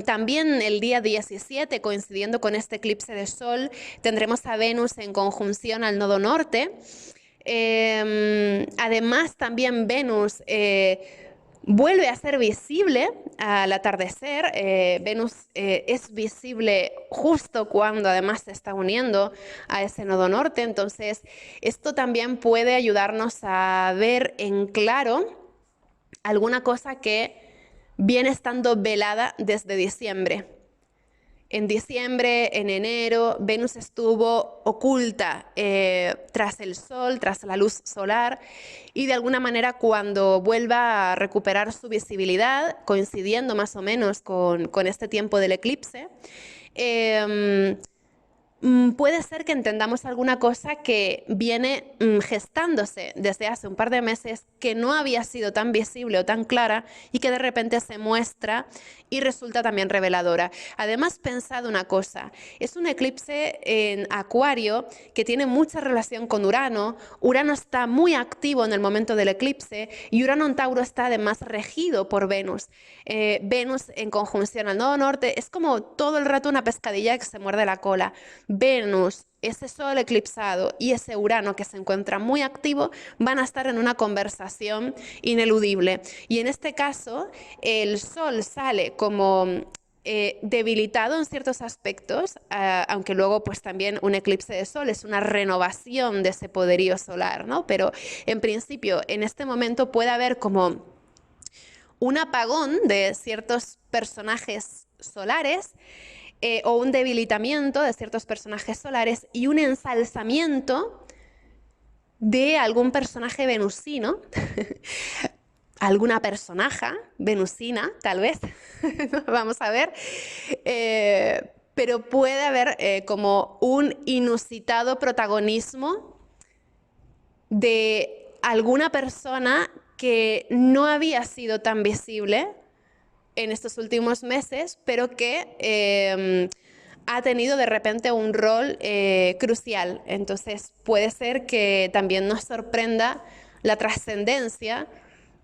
También el día 17, coincidiendo con este eclipse de Sol, tendremos a Venus en conjunción al nodo norte. Además, también Venus vuelve a ser visible al atardecer. Venus es visible justo cuando además se está uniendo a ese nodo norte. Entonces, esto también puede ayudarnos a ver en claro alguna cosa que viene estando velada desde diciembre. En diciembre, en enero, Venus estuvo oculta tras el Sol, tras la luz solar, y de alguna manera cuando vuelva a recuperar su visibilidad, coincidiendo más o menos con este tiempo del eclipse, puede ser que entendamos alguna cosa que viene gestándose desde hace un par de meses, que no había sido tan visible o tan clara y que de repente se muestra y resulta también reveladora. Además, pensad una cosa, es un eclipse en Acuario que tiene mucha relación con Urano. Urano está muy activo en el momento del eclipse y Urano en Tauro está además regido por Venus. Venus en conjunción al nodo norte es como todo el rato una pescadilla que se muerde la cola. Venus, ese Sol eclipsado y ese Urano que se encuentra muy activo van a estar en una conversación ineludible. Y en este caso, el Sol sale como debilitado en ciertos aspectos, aunque luego pues también un eclipse de Sol es una renovación de ese poderío solar, ¿no? Pero en principio, en este momento puede haber como un apagón de ciertos personajes solares, o un debilitamiento de ciertos personajes solares y un ensalzamiento de algún personaje venusino, alguna personaja venusina, tal vez, vamos a ver, pero puede haber como un inusitado protagonismo de alguna persona que no había sido tan visible en estos últimos meses, pero que ha tenido de repente un rol crucial. Entonces puede ser que también nos sorprenda la trascendencia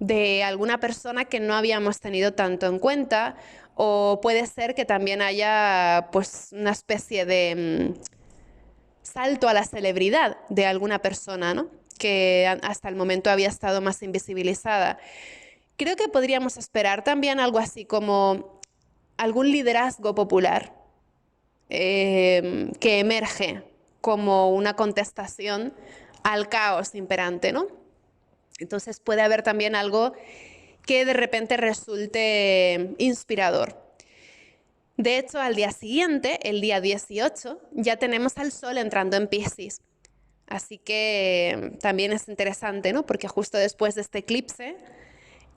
de alguna persona que no habíamos tenido tanto en cuenta, o puede ser que también haya pues una especie de salto a la celebridad de alguna persona, ¿no? Que hasta el momento había estado más invisibilizada. Creo que podríamos esperar también algo así como algún liderazgo popular que emerge como una contestación al caos imperante, ¿no? Entonces puede haber también algo que de repente resulte inspirador. De hecho, al día siguiente, el día 18, ya tenemos al Sol entrando en Piscis. Así que también es interesante, ¿no? Porque justo después de este eclipse,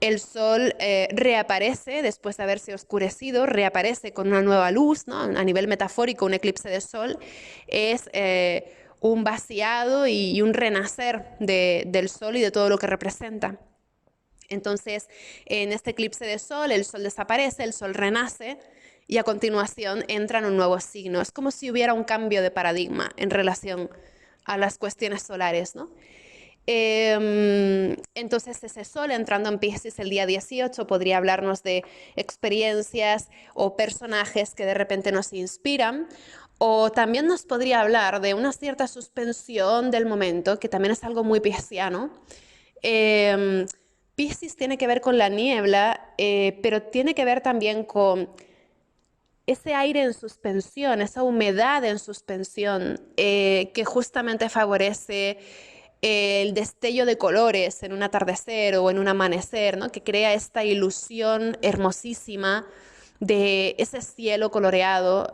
el Sol reaparece después de haberse oscurecido, reaparece con una nueva luz, ¿no? A nivel metafórico, un eclipse de Sol es un vaciado y un renacer del Sol y de todo lo que representa. Entonces, en este eclipse de Sol, el Sol desaparece, el Sol renace y a continuación entra en un nuevo signo. Es como si hubiera un cambio de paradigma en relación a las cuestiones solares, ¿no? Entonces ese Sol entrando en Piscis el día 18 podría hablarnos de experiencias o personajes que de repente nos inspiran, O también nos podría hablar de una cierta suspensión del momento, que también es algo muy pisciano. Eh, Piscis tiene que ver con la niebla, pero tiene que ver también con ese aire en suspensión, esa humedad en suspensión, que justamente favorece el destello de colores en un atardecer o en un amanecer, ¿no? Que crea esta ilusión hermosísima de ese cielo coloreado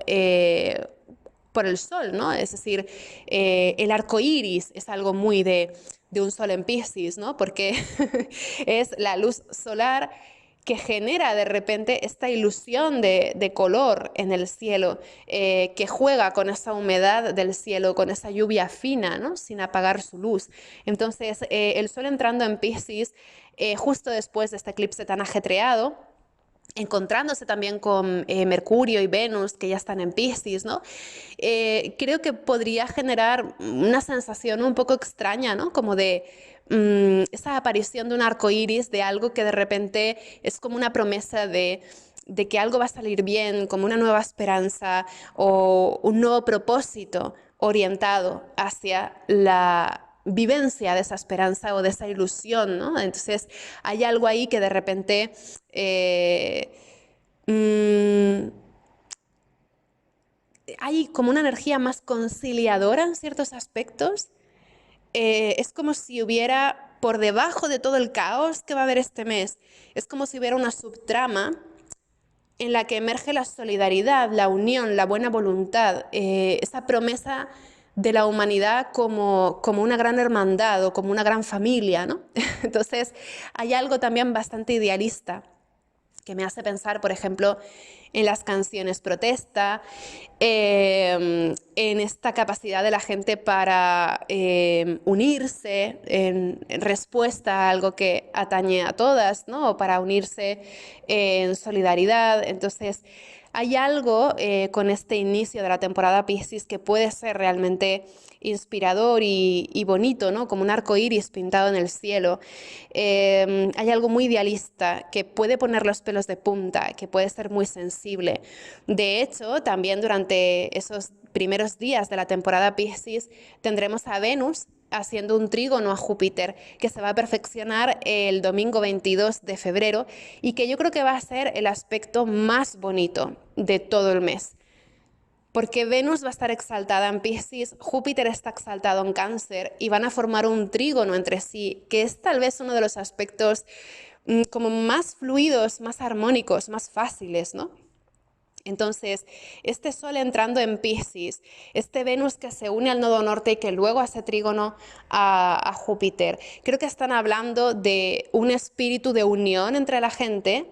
por el sol, ¿no? Es decir, el arco iris es algo muy de un sol en Piscis, ¿no? Porque es la luz solar que genera de repente esta ilusión de color en el cielo, que juega con esa humedad del cielo, con esa lluvia fina, ¿no? Sin apagar su luz. Entonces, el sol entrando en Piscis, justo después de este eclipse tan ajetreado, encontrándose también con Mercurio y Venus, que ya están en Piscis, ¿no? Creo que podría generar una sensación un poco extraña, ¿no? Como de esa aparición de un arco iris, de algo que de repente es como una promesa de que algo va a salir bien, como una nueva esperanza o un nuevo propósito orientado hacia la vivencia de esa esperanza o de esa ilusión, ¿no? Entonces hay algo ahí que de repente mm, hay como una energía más conciliadora en ciertos aspectos. Es como si hubiera por debajo de todo el caos que va a haber este mes, es como si hubiera una subtrama en la que emerge la solidaridad, la unión, la buena voluntad, esa promesa de la humanidad como una gran hermandad o como una gran familia, ¿no? Entonces hay algo también bastante idealista que me hace pensar, por ejemplo, en las canciones protesta, en esta capacidad de la gente para unirse en respuesta a algo que atañe a todas, ¿no? O para unirse en solidaridad. Entonces, hay algo con este inicio de la temporada Piscis que puede ser realmente inspirador y bonito, ¿no? Como un arco iris pintado en el cielo. Hay algo muy idealista que puede poner los pelos de punta, que puede ser muy sensible. De hecho, también durante esos primeros días de la temporada Piscis tendremos a Venus haciendo un trígono a Júpiter, que se va a perfeccionar el domingo 22 de febrero y que yo creo que va a ser el aspecto más bonito de todo el mes. Porque Venus va a estar exaltada en Piscis, Júpiter está exaltado en Cáncer y van a formar un trígono entre sí, que es tal vez uno de los aspectos como más fluidos, más armónicos, más fáciles, ¿no? Entonces, este Sol entrando en Piscis, este Venus que se une al nodo norte y que luego hace trígono a Júpiter, creo que están hablando de un espíritu de unión entre la gente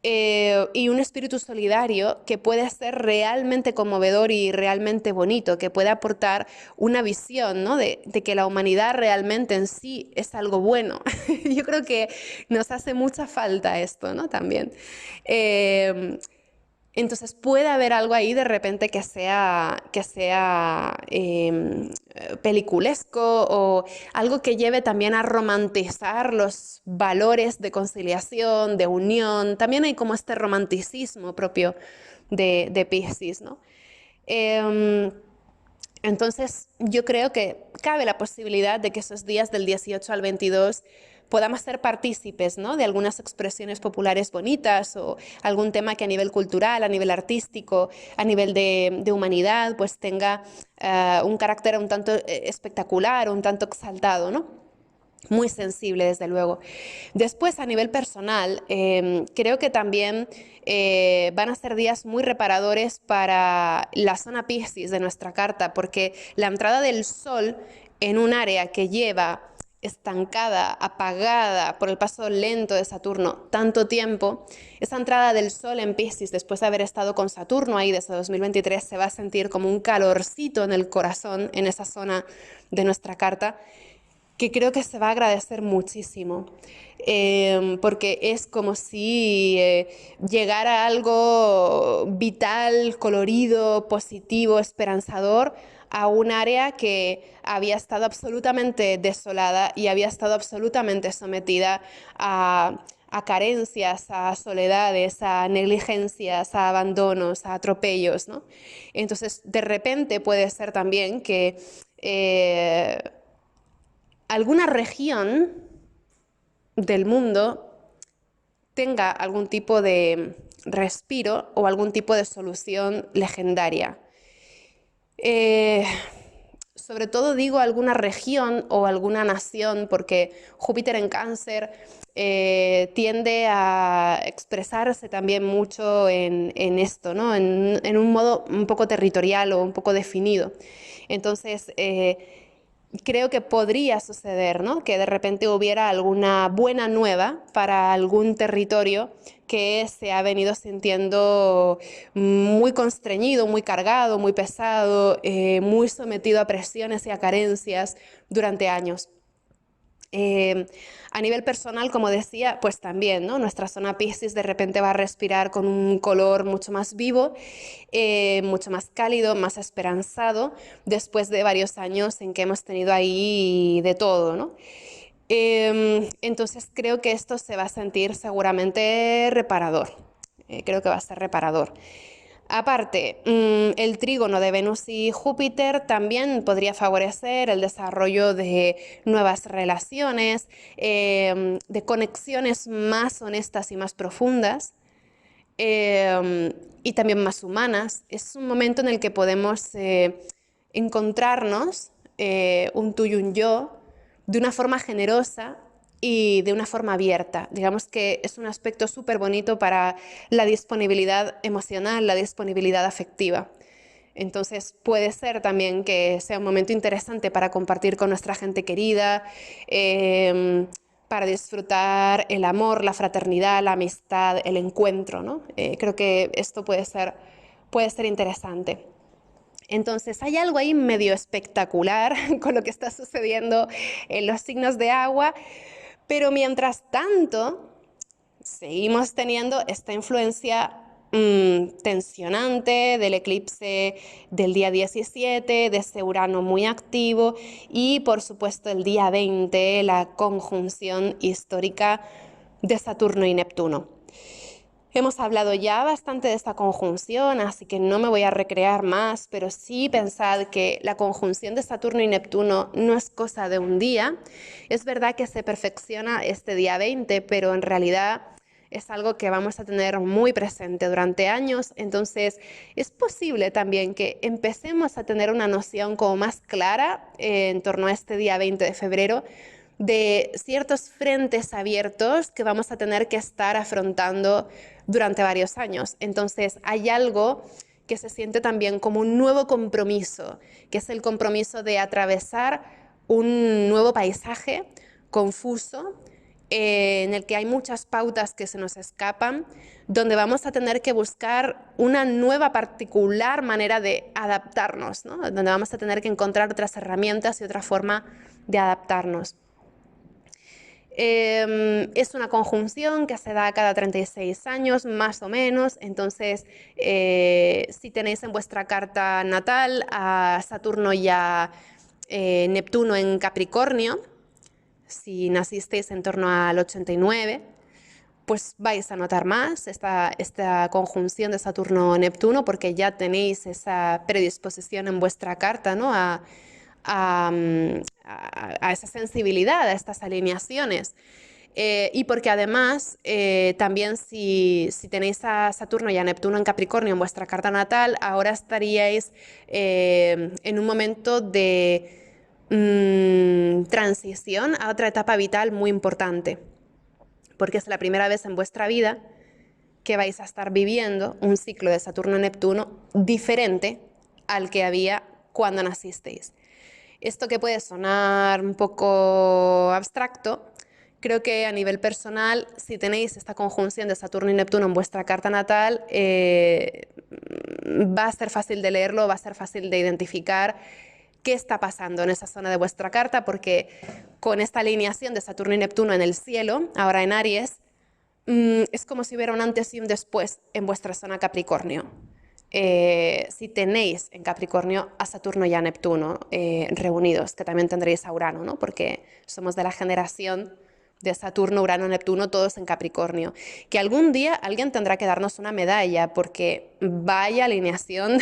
y un espíritu solidario que puede ser realmente conmovedor y realmente bonito, que puede aportar una visión, ¿no? de que la humanidad realmente en sí es algo bueno. Yo creo que nos hace mucha falta esto, ¿no? También. Entonces puede haber algo ahí de repente que sea peliculesco o algo que lleve también a romantizar los valores de conciliación, de unión. También hay como este romanticismo propio de Piscis, ¿no? Em, entonces, yo creo que cabe la posibilidad de que esos días del 18 al 22 podamos ser partícipes, ¿no? De algunas expresiones populares bonitas o algún tema que a nivel cultural, a nivel artístico, a nivel de humanidad, pues tenga un carácter un tanto espectacular, un tanto exaltado, ¿no? Muy sensible, desde luego. Después, a nivel personal, creo que también van a ser días muy reparadores para la zona Piscis de nuestra carta, porque la entrada del Sol en un área que lleva estancada, apagada por el paso lento de Saturno tanto tiempo, esa entrada del Sol en Piscis después de haber estado con Saturno ahí desde 2023 se va a sentir como un calorcito en el corazón, en esa zona de nuestra carta, que creo que se va a agradecer muchísimo, porque es como si llegara algo vital, colorido, positivo, esperanzador a un área que había estado absolutamente desolada y había estado absolutamente sometida a carencias, a soledades, a negligencias, a abandonos, a atropellos, ¿no? Entonces, de repente puede ser también que alguna región del mundo tenga algún tipo de respiro o algún tipo de solución legendaria. Sobre todo digo alguna región o alguna nación, porque Júpiter en Cáncer tiende a expresarse también mucho en esto, ¿no? En un modo un poco territorial o un poco definido. Entonces, creo que podría suceder, ¿no? Que de repente hubiera alguna buena nueva para algún territorio que se ha venido sintiendo muy constreñido, muy cargado, muy pesado, muy sometido a presiones y a carencias durante años. A nivel personal, como decía, pues también, ¿no? Nuestra zona Piscis de repente va a respirar con un color mucho más vivo, mucho más cálido, más esperanzado, después de varios años en que hemos tenido ahí de todo, ¿no? Entonces creo que esto se va a sentir seguramente reparador. Creo que va a ser reparador. Aparte, el trígono de Venus y Júpiter también podría favorecer el desarrollo de nuevas relaciones, de conexiones más honestas y más profundas, y también más humanas. Es un momento en el que podemos encontrarnos un tú y un yo de una forma generosa y de una forma abierta. Digamos que es un aspecto súper bonito para la disponibilidad emocional, la disponibilidad afectiva. Entonces puede ser también que sea un momento interesante para compartir con nuestra gente querida, para disfrutar el amor, la fraternidad, la amistad, el encuentro, ¿no? Creo que esto puede ser interesante. Entonces hay algo ahí medio espectacular con lo que está sucediendo en los signos de agua, pero mientras tanto seguimos teniendo esta influencia tensionante del eclipse del día 17, de ese Urano muy activo y por supuesto el día 20, la conjunción histórica de Saturno y Neptuno. Hemos hablado ya bastante de esta conjunción, así que no me voy a recrear más, pero sí pensad que la conjunción de Saturno y Neptuno no es cosa de un día. Es verdad que se perfecciona este día 20, pero en realidad es algo que vamos a tener muy presente durante años, entonces es posible también que empecemos a tener una noción como más clara en torno a este día 20 de febrero de ciertos frentes abiertos que vamos a tener que estar afrontando durante varios años. Entonces hay algo que se siente también como un nuevo compromiso, que es el compromiso de atravesar un nuevo paisaje confuso, en el que hay muchas pautas que se nos escapan, donde vamos a tener que buscar una nueva particular manera de adaptarnos, ¿no? Donde vamos a tener que encontrar otras herramientas y otra forma de adaptarnos. Es una conjunción que se da cada 36 años, más o menos. Entonces, si tenéis en vuestra carta natal a Saturno y a Neptuno en Capricornio, si nacisteis en torno al 89, pues vais a notar más esta conjunción de Saturno-Neptuno porque ya tenéis esa predisposición en vuestra carta, ¿no? a, a esa sensibilidad, a estas alineaciones. Y porque además también si tenéis a Saturno y a Neptuno en Capricornio en vuestra carta natal, ahora estaríais en un momento de transición a otra etapa vital muy importante, porque es la primera vez en vuestra vida que vais a estar viviendo un ciclo de Saturno-Neptuno diferente al que había cuando nacisteis. Esto que puede sonar un poco abstracto, creo que a nivel personal, si tenéis esta conjunción de Saturno y Neptuno en vuestra carta natal, va a ser fácil de leerlo, va a ser fácil de identificar qué está pasando en esa zona de vuestra carta, porque con esta alineación de Saturno y Neptuno en el cielo, ahora en Aries, es como si hubiera un antes y un después en vuestra zona Capricornio. Si tenéis en Capricornio a Saturno y a Neptuno reunidos, que también tendréis a Urano, ¿no? Porque somos de la generación de Saturno, Urano, Neptuno, todos en Capricornio, que algún día alguien tendrá que darnos una medalla porque vaya alineación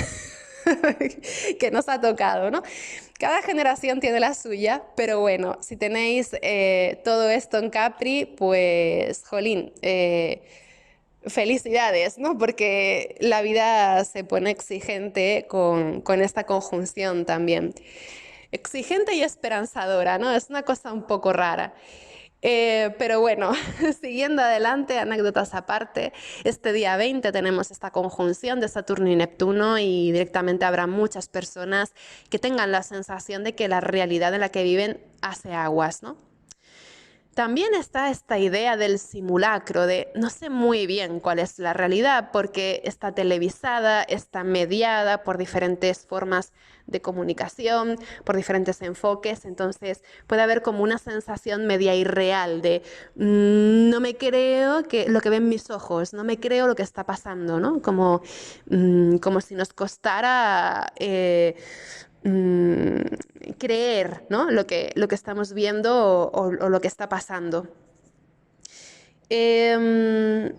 que nos ha tocado, ¿no? Cada generación tiene la suya, pero bueno, si tenéis todo esto en Capri, pues, jolín, felicidades, ¿no? Porque la vida se pone exigente con esta conjunción también. Exigente y esperanzadora, ¿no? Es una cosa un poco rara. Pero bueno, siguiendo adelante, anécdotas aparte, este día 20 tenemos esta conjunción de Saturno y Neptuno y directamente habrá muchas personas que tengan la sensación de que la realidad en la que viven hace aguas, ¿no? También está esta idea del simulacro, de no sé muy bien cuál es la realidad porque está televisada, está mediada por diferentes formas de comunicación, por diferentes enfoques, entonces puede haber como una sensación media irreal de no me creo que lo que ven mis ojos, no me creo lo que está pasando, ¿no? Como si nos costara creer, ¿no? lo que estamos viendo o lo que está pasando. Yendo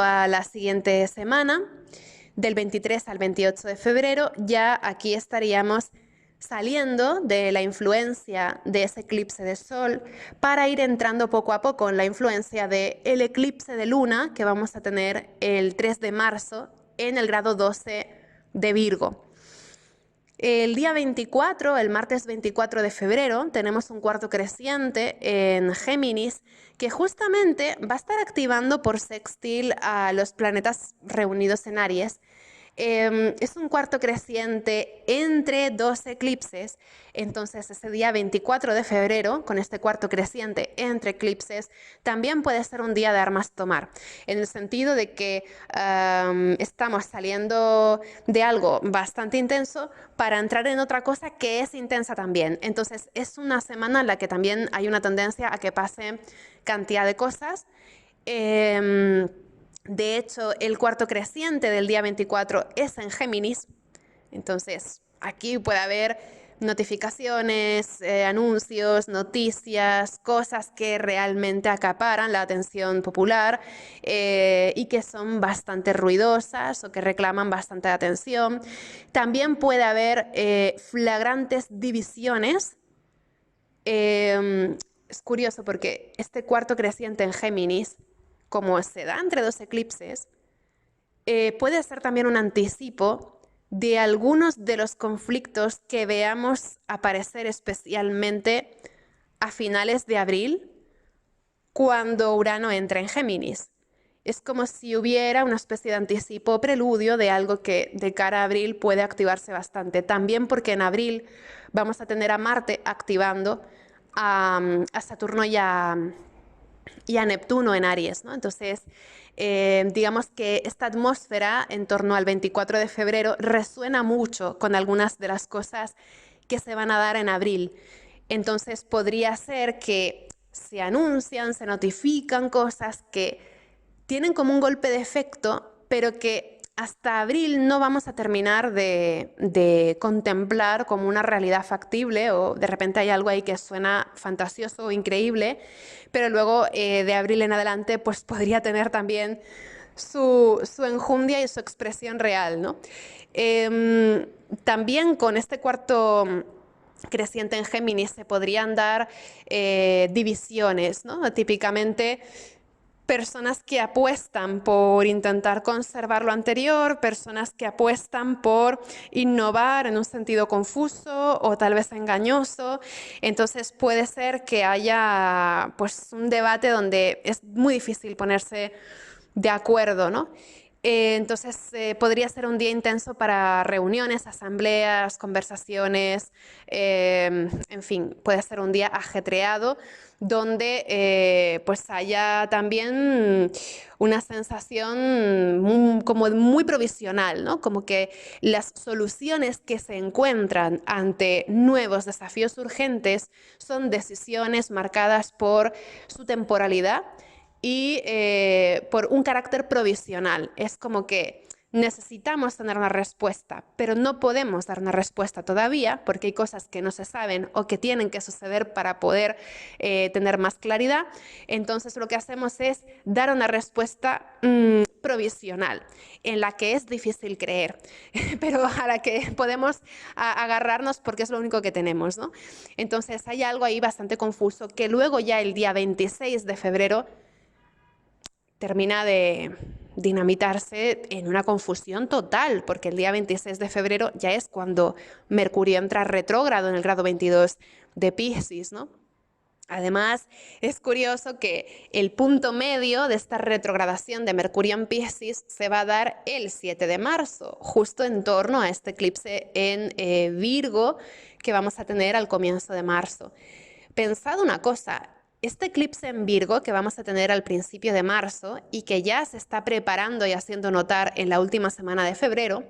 a la siguiente semana, del 23 al 28 de febrero, ya aquí estaríamos saliendo de la influencia de ese eclipse de sol para ir entrando poco a poco en la influencia del eclipse de luna que vamos a tener el 3 de marzo en el grado 12 de Virgo. El día 24, el martes 24 de febrero, tenemos un cuarto creciente en Géminis que justamente va a estar activando por sextil a los planetas reunidos en Aries. Es un cuarto creciente entre dos eclipses, entonces ese día 24 de febrero, con este cuarto creciente entre eclipses, también puede ser un día de armas tomar, en el sentido de que estamos saliendo de algo bastante intenso para entrar en otra cosa que es intensa también. Entonces es una semana en la que también hay una tendencia a que pase cantidad de cosas. De hecho, el cuarto creciente del día 24 es en Géminis, entonces aquí puede haber notificaciones, anuncios, noticias, cosas que realmente acaparan la atención popular y que son bastante ruidosas o que reclaman bastante atención. También puede haber flagrantes divisiones. Es curioso porque este cuarto creciente en Géminis, como se da entre dos eclipses, puede ser también un anticipo de algunos de los conflictos que veamos aparecer especialmente a finales de abril, cuando Urano entra en Géminis. Es como si hubiera una especie de anticipo o preludio de algo que de cara a abril puede activarse bastante. También porque en abril vamos a tener a Marte activando a Saturno y a Neptuno en Aries, ¿no? Entonces, digamos que esta atmósfera en torno al 24 de febrero resuena mucho con algunas de las cosas que se van a dar en abril. Entonces, podría ser que se anuncian, se notifican cosas que tienen como un golpe de efecto, pero que hasta abril no vamos a terminar de contemplar como una realidad factible, o de repente hay algo ahí que suena fantasioso o increíble, pero luego de abril en adelante pues podría tener también su enjundia y su expresión real, ¿no? También con este cuarto creciente en Géminis se podrían dar divisiones, ¿no? Típicamente personas que apuestan por intentar conservar lo anterior, personas que apuestan por innovar en un sentido confuso o tal vez engañoso. Entonces puede ser que haya pues un debate donde es muy difícil ponerse de acuerdo, ¿no? Entonces podría ser un día intenso para reuniones, asambleas, conversaciones, en fin, puede ser un día ajetreado donde pues haya también una sensación como muy provisional, ¿no? Como que las soluciones que se encuentran ante nuevos desafíos urgentes son decisiones marcadas por su temporalidad y por un carácter provisional. Es como que necesitamos tener una respuesta, pero no podemos dar una respuesta todavía porque hay cosas que no se saben o que tienen que suceder para poder tener más claridad. Entonces lo que hacemos es dar una respuesta provisional, en la que es difícil creer, pero a la que podemos agarrarnos porque es lo único que tenemos, ¿no? Entonces hay algo ahí bastante confuso que luego ya el día 26 de febrero termina de dinamitarse en una confusión total, porque el día 26 de febrero ya es cuando Mercurio entra retrógrado en el grado 22 de Piscis, ¿no? Además, es curioso que el punto medio de esta retrogradación de Mercurio en Piscis se va a dar el 7 de marzo, justo en torno a este eclipse en Virgo que vamos a tener al comienzo de marzo. Pensad una cosa, este eclipse en Virgo que vamos a tener al principio de marzo y que ya se está preparando y haciendo notar en la última semana de febrero,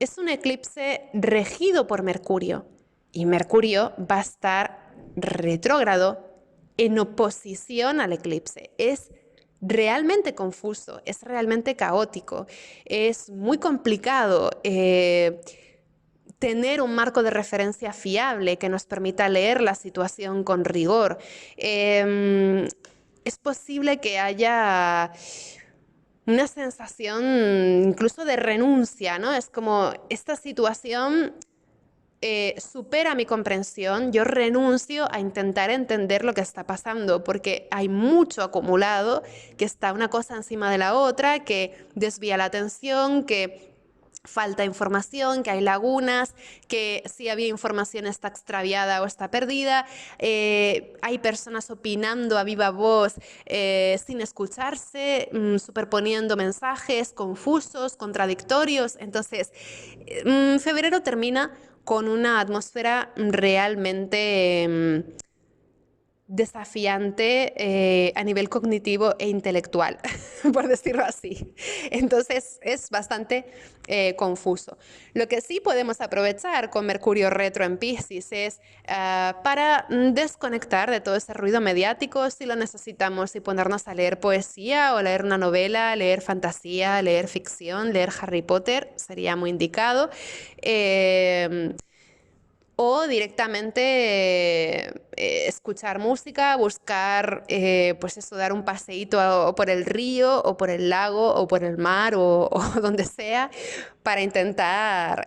es un eclipse regido por Mercurio y Mercurio va a estar retrógrado en oposición al eclipse. Es realmente confuso, es realmente caótico, es muy complicado tener un marco de referencia fiable que nos permita leer la situación con rigor. Es posible que haya una sensación incluso de renuncia, ¿no? Es como esta situación supera mi comprensión, yo renuncio a intentar entender lo que está pasando porque hay mucho acumulado, que está una cosa encima de la otra, que desvía la atención, que falta información, que hay lagunas, que si había información está extraviada o está perdida, hay personas opinando a viva voz sin escucharse, superponiendo mensajes confusos, contradictorios. Entonces, febrero termina con una atmósfera realmente desafiante a nivel cognitivo e intelectual, por decirlo así. Entonces es bastante confuso. Lo que sí podemos aprovechar con Mercurio retro en Piscis es para desconectar de todo ese ruido mediático si lo necesitamos y ponernos a leer poesía o leer una novela, leer fantasía, leer ficción, leer Harry Potter, sería muy indicado. O directamente escuchar música, buscar, pues eso, dar un paseíto o por el río, o por el lago, o por el mar, o donde sea, para intentar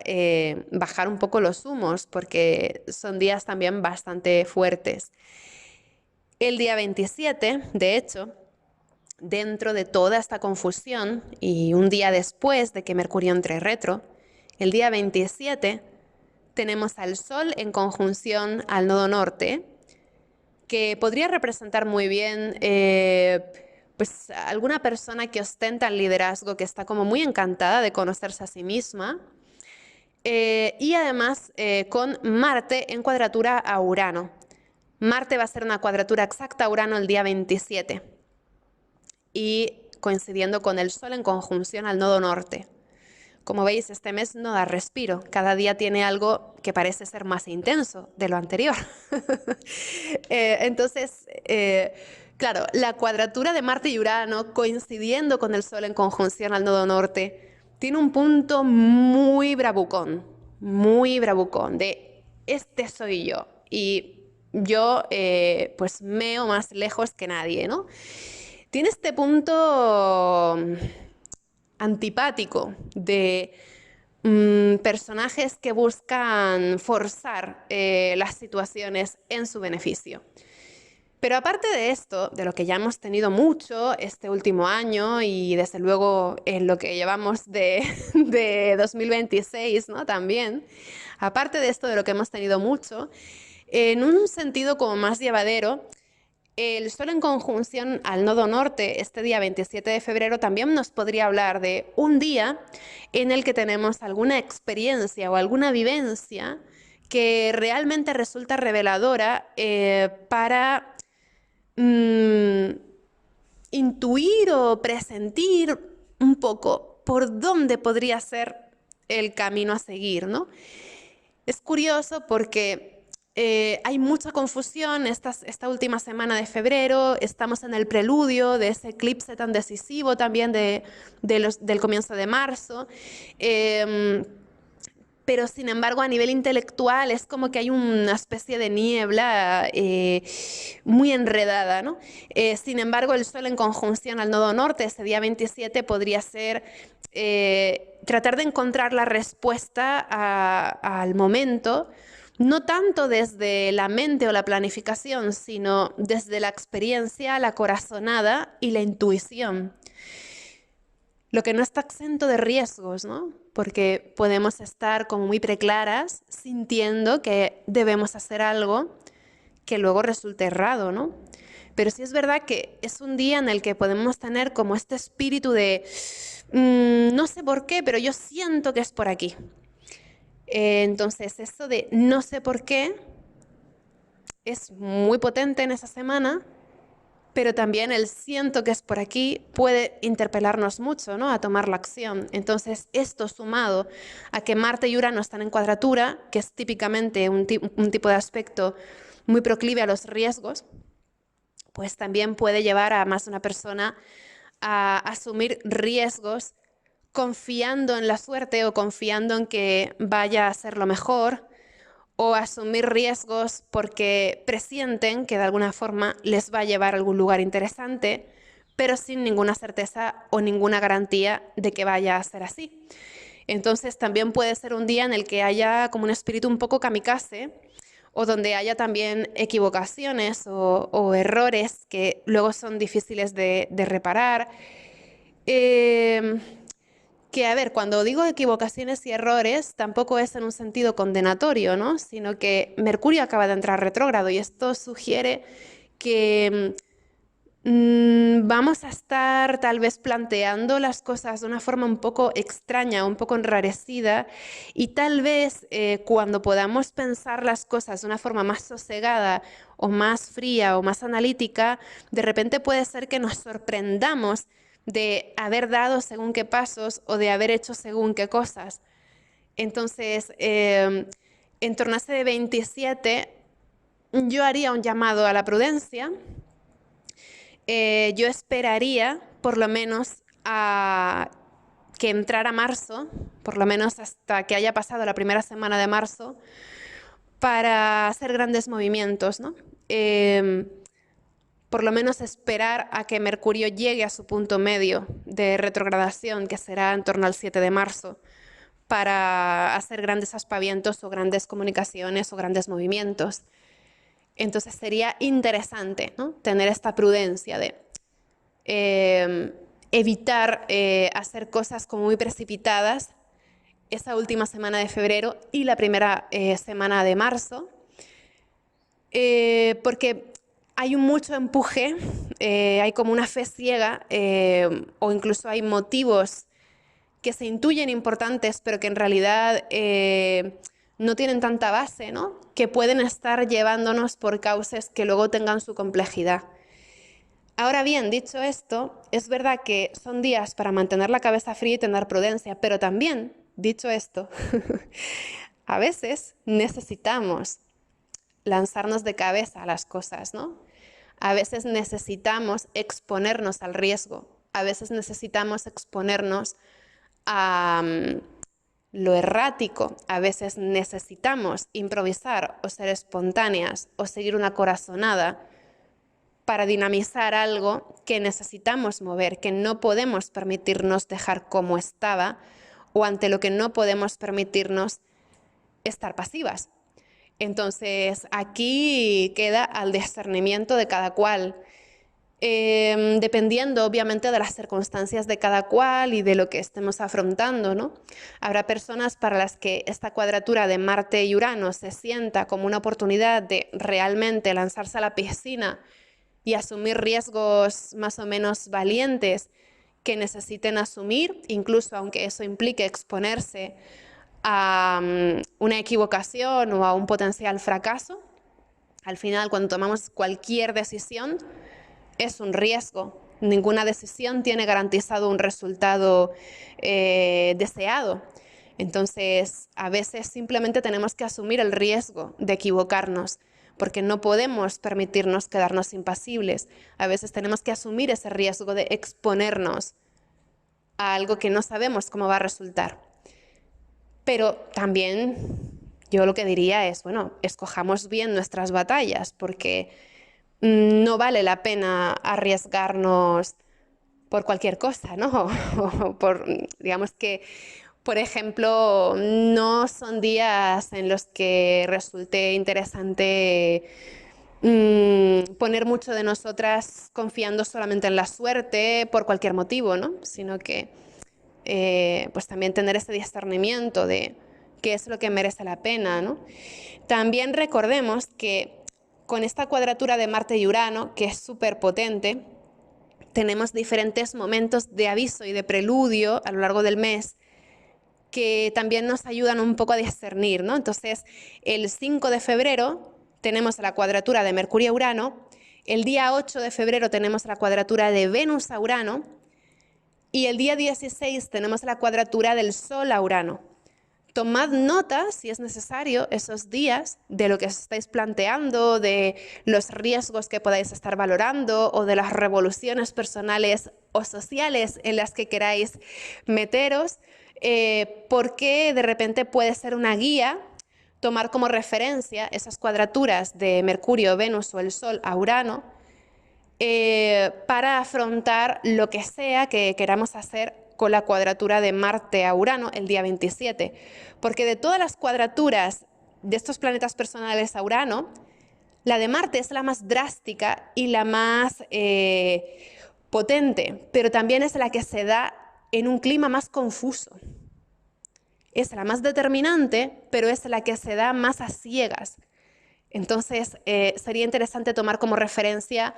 bajar un poco los humos, porque son días también bastante fuertes. El día 27, de hecho, dentro de toda esta confusión, y un día después de que Mercurio entre retro, el día 27 tenemos al Sol en conjunción al nodo norte, que podría representar muy bien pues alguna persona que ostenta el liderazgo, que está como muy encantada de conocerse a sí misma, y además con Marte en cuadratura a Urano. Marte va a ser una cuadratura exacta a Urano el día 27 y coincidiendo con el Sol en conjunción al nodo norte. Como veis, este mes no da respiro. Cada día tiene algo que parece ser más intenso de lo anterior. Entonces, claro, la cuadratura de Marte y Urano coincidiendo con el Sol en conjunción al nodo norte tiene un punto muy bravucón, de este soy yo. Y yo, pues, meo más lejos que nadie, ¿no? Tiene este punto antipático de personajes que buscan forzar las situaciones en su beneficio. Pero aparte de esto, de lo que ya hemos tenido mucho este último año y desde luego en lo que llevamos de 2026, ¿no? También, aparte de esto de lo que hemos tenido mucho, en un sentido como más llevadero, el Sol en conjunción al nodo norte este día 27 de febrero también nos podría hablar de un día en el que tenemos alguna experiencia o alguna vivencia que realmente resulta reveladora para intuir o presentir un poco por dónde podría ser el camino a seguir, ¿no? Es curioso porque Hay mucha confusión esta última semana de febrero, estamos en el preludio de ese eclipse tan decisivo también del comienzo de marzo. Pero sin embargo a nivel intelectual es como que hay una especie de niebla muy enredada, ¿no? Sin embargo, el Sol en conjunción al nodo norte ese día 27 podría ser tratar de encontrar la respuesta al momento, no tanto desde la mente o la planificación, sino desde la experiencia, la corazonada y la intuición. Lo que no está exento de riesgos, ¿no? Porque podemos estar como muy preclaras, sintiendo que debemos hacer algo que luego resulte errado, ¿no? Pero sí es verdad que es un día en el que podemos tener como este espíritu de, no sé por qué, pero yo siento que es por aquí. Entonces, esto de no sé por qué es muy potente en esa semana, pero también el siento que es por aquí puede interpelarnos mucho, ¿no? A tomar la acción. Entonces, esto sumado a que Marte y Urano están en cuadratura, que es típicamente un tipo de aspecto muy proclive a los riesgos, pues también puede llevar a más de una persona a asumir riesgos confiando en la suerte o confiando en que vaya a ser lo mejor, o asumir riesgos porque presienten que de alguna forma les va a llevar a algún lugar interesante, pero sin ninguna certeza o ninguna garantía de que vaya a ser así. Entonces también puede ser un día en el que haya como un espíritu un poco kamikaze, o donde haya también equivocaciones o errores que luego son difíciles de reparar. Eh, que, a ver, cuando digo equivocaciones y errores, tampoco es en un sentido condenatorio, ¿no? Sino que Mercurio acaba de entrar retrógrado y esto sugiere que vamos a estar tal vez planteando las cosas de una forma un poco extraña, un poco enrarecida, y tal vez cuando podamos pensar las cosas de una forma más sosegada o más fría o más analítica, de repente puede ser que nos sorprendamos de haber dado según qué pasos o de haber hecho según qué cosas. Entonces, en torno a ese 27, yo haría un llamado a la prudencia. Yo esperaría por lo menos a que entrara marzo, por lo menos hasta que haya pasado la primera semana de marzo, para hacer grandes movimientos, ¿no? Por lo menos esperar a que Mercurio llegue a su punto medio de retrogradación, que será en torno al 7 de marzo, para hacer grandes aspavientos o grandes comunicaciones o grandes movimientos. Entonces sería interesante, ¿no? Tener esta prudencia de evitar hacer cosas como muy precipitadas esa última semana de febrero y la primera semana de marzo, porque hay mucho empuje, hay como una fe ciega o incluso hay motivos que se intuyen importantes pero que en realidad no tienen tanta base, ¿no? Que pueden estar llevándonos por causas que luego tengan su complejidad. Ahora bien, dicho esto, es verdad que son días para mantener la cabeza fría y tener prudencia, pero también, dicho esto, a veces necesitamos lanzarnos de cabeza a las cosas, ¿no? A veces necesitamos exponernos al riesgo, a veces necesitamos exponernos a lo errático, a veces necesitamos improvisar o ser espontáneas o seguir una corazonada para dinamizar algo que necesitamos mover, que no podemos permitirnos dejar como estaba o ante lo que no podemos permitirnos estar pasivas. Entonces, aquí queda al discernimiento de cada cual, dependiendo obviamente de las circunstancias de cada cual y de lo que estemos afrontando, ¿no? Habrá personas para las que esta cuadratura de Marte y Urano se sienta como una oportunidad de realmente lanzarse a la piscina y asumir riesgos más o menos valientes que necesiten asumir, incluso aunque eso implique exponerse a una equivocación o a un potencial fracaso. Al final, cuando tomamos cualquier decisión, es un riesgo. Ninguna decisión tiene garantizado un resultado deseado. Entonces, a veces simplemente tenemos que asumir el riesgo de equivocarnos, porque no podemos permitirnos quedarnos impasibles. A veces tenemos que asumir ese riesgo de exponernos a algo que no sabemos cómo va a resultar. Pero también yo lo que diría es, bueno, escojamos bien nuestras batallas, porque no vale la pena arriesgarnos por cualquier cosa, ¿no? Digamos que, por ejemplo, no son días en los que resulte interesante poner mucho de nosotras confiando solamente en la suerte por cualquier motivo, ¿no? Sino que pues también tener ese discernimiento de qué es lo que merece la pena, ¿no? También recordemos que con esta cuadratura de Marte y Urano, que es súper potente, tenemos diferentes momentos de aviso y de preludio a lo largo del mes que también nos ayudan un poco a discernir, ¿no? Entonces, el 5 de febrero tenemos la cuadratura de Mercurio a Urano, el día 8 de febrero tenemos la cuadratura de Venus a Urano y el día 16 tenemos la cuadratura del Sol a Urano. Tomad nota, si es necesario, esos días de lo que os estáis planteando, de los riesgos que podáis estar valorando o de las revoluciones personales o sociales en las que queráis meteros, porque de repente puede ser una guía tomar como referencia esas cuadraturas de Mercurio, Venus o el Sol a Urano para afrontar lo que sea que queramos hacer con la cuadratura de Marte a Urano el día 27. Porque de todas las cuadraturas de estos planetas personales a Urano, la de Marte es la más drástica y la más potente, pero también es la que se da en un clima más confuso. Es la más determinante, pero es la que se da más a ciegas. Entonces, sería interesante tomar como referencia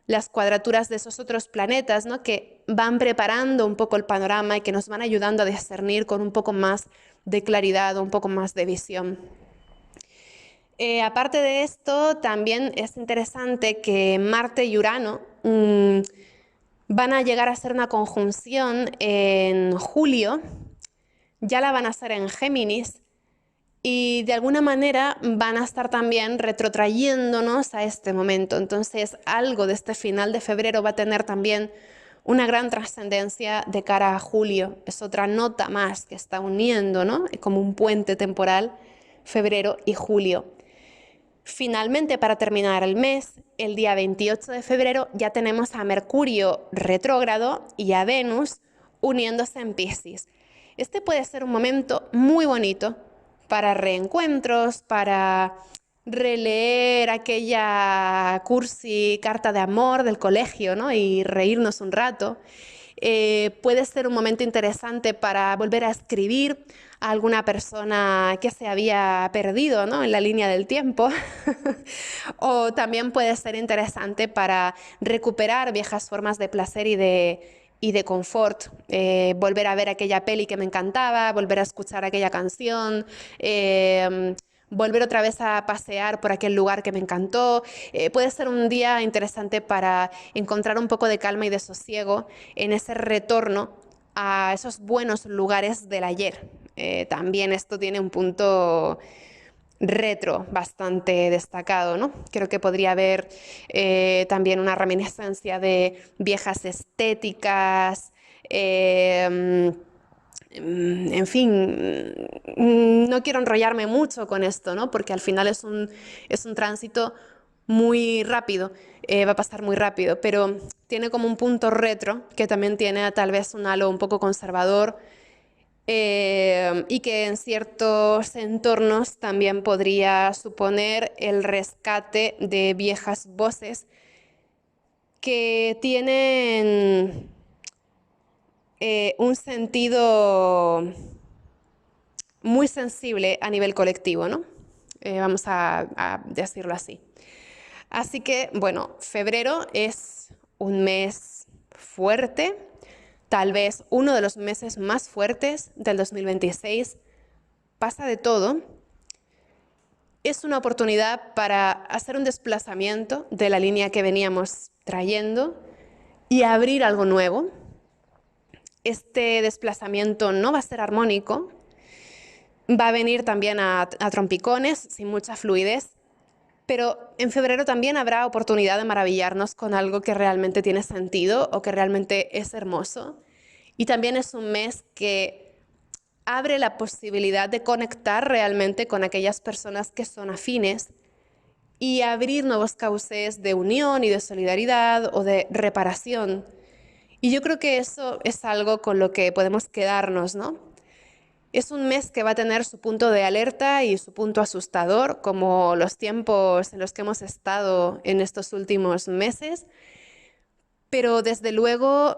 las cuadraturas de esos otros planetas, ¿no? Que van preparando un poco el panorama y que nos van ayudando a discernir con un poco más de claridad, un poco más de visión. Aparte de esto, también es interesante que Marte y Urano van a llegar a ser una conjunción en julio, ya la van a hacer en Géminis, y de alguna manera van a estar también retrotrayéndonos a este momento. Entonces, algo de este final de febrero va a tener también una gran trascendencia de cara a julio. Es otra nota más que está uniendo, ¿no? Como un puente temporal, febrero y julio. Finalmente, para terminar el mes, el día 28 de febrero ya tenemos a Mercurio retrógrado y a Venus uniéndose en Piscis. Este puede ser un momento muy bonito para reencuentros, para releer aquella cursi carta de amor del colegio, ¿no? Y reírnos un rato. Puede ser un momento interesante para volver a escribir a alguna persona que se había perdido, ¿no? En la línea del tiempo. O también puede ser interesante para recuperar viejas formas de placer y de confort, volver a ver aquella peli que me encantaba, volver a escuchar aquella canción, volver otra vez a pasear por aquel lugar que me encantó. Puede ser un día interesante para encontrar un poco de calma y de sosiego en ese retorno a esos buenos lugares del ayer. También esto tiene un punto retro bastante destacado, ¿no? Creo que podría haber también una reminiscencia de viejas estéticas, en fin, no quiero enrollarme mucho con esto, ¿no? Porque al final es un tránsito muy rápido, va a pasar muy rápido, pero tiene como un punto retro que también tiene tal vez un halo un poco conservador y que en ciertos entornos también podría suponer el rescate de viejas voces que tienen un sentido muy sensible a nivel colectivo, ¿no? Vamos a decirlo así. Así que, bueno, febrero es un mes fuerte, tal vez uno de los meses más fuertes del 2026. Pasa de todo. Es una oportunidad para hacer un desplazamiento de la línea que veníamos trayendo y abrir algo nuevo. Este desplazamiento no va a ser armónico, Va a venir también a trompicones, sin mucha fluidez, pero en febrero también habrá oportunidad de maravillarnos con algo que realmente tiene sentido o que realmente es hermoso. Y también es un mes que abre la posibilidad de conectar realmente con aquellas personas que son afines y abrir nuevos cauces de unión y de solidaridad o de reparación. Y yo creo que eso es algo con lo que podemos quedarnos, ¿no? Es un mes que va a tener su punto de alerta y su punto asustador, como los tiempos en los que hemos estado en estos últimos meses, pero desde luego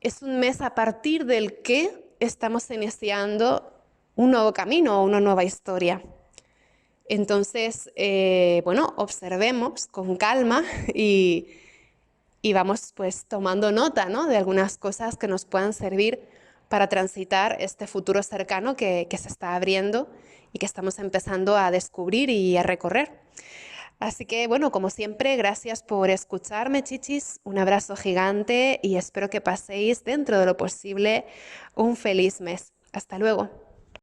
es un mes a partir del que estamos iniciando un nuevo camino, una nueva historia. Entonces, bueno, observemos con calma y vamos pues tomando nota, ¿no?, de algunas cosas que nos puedan servir para transitar este futuro cercano que se está abriendo y que estamos empezando a descubrir y a recorrer. Así que, bueno, como siempre, gracias por escucharme, chichis. Un abrazo gigante y espero que paséis, dentro de lo posible, un feliz mes. Hasta luego.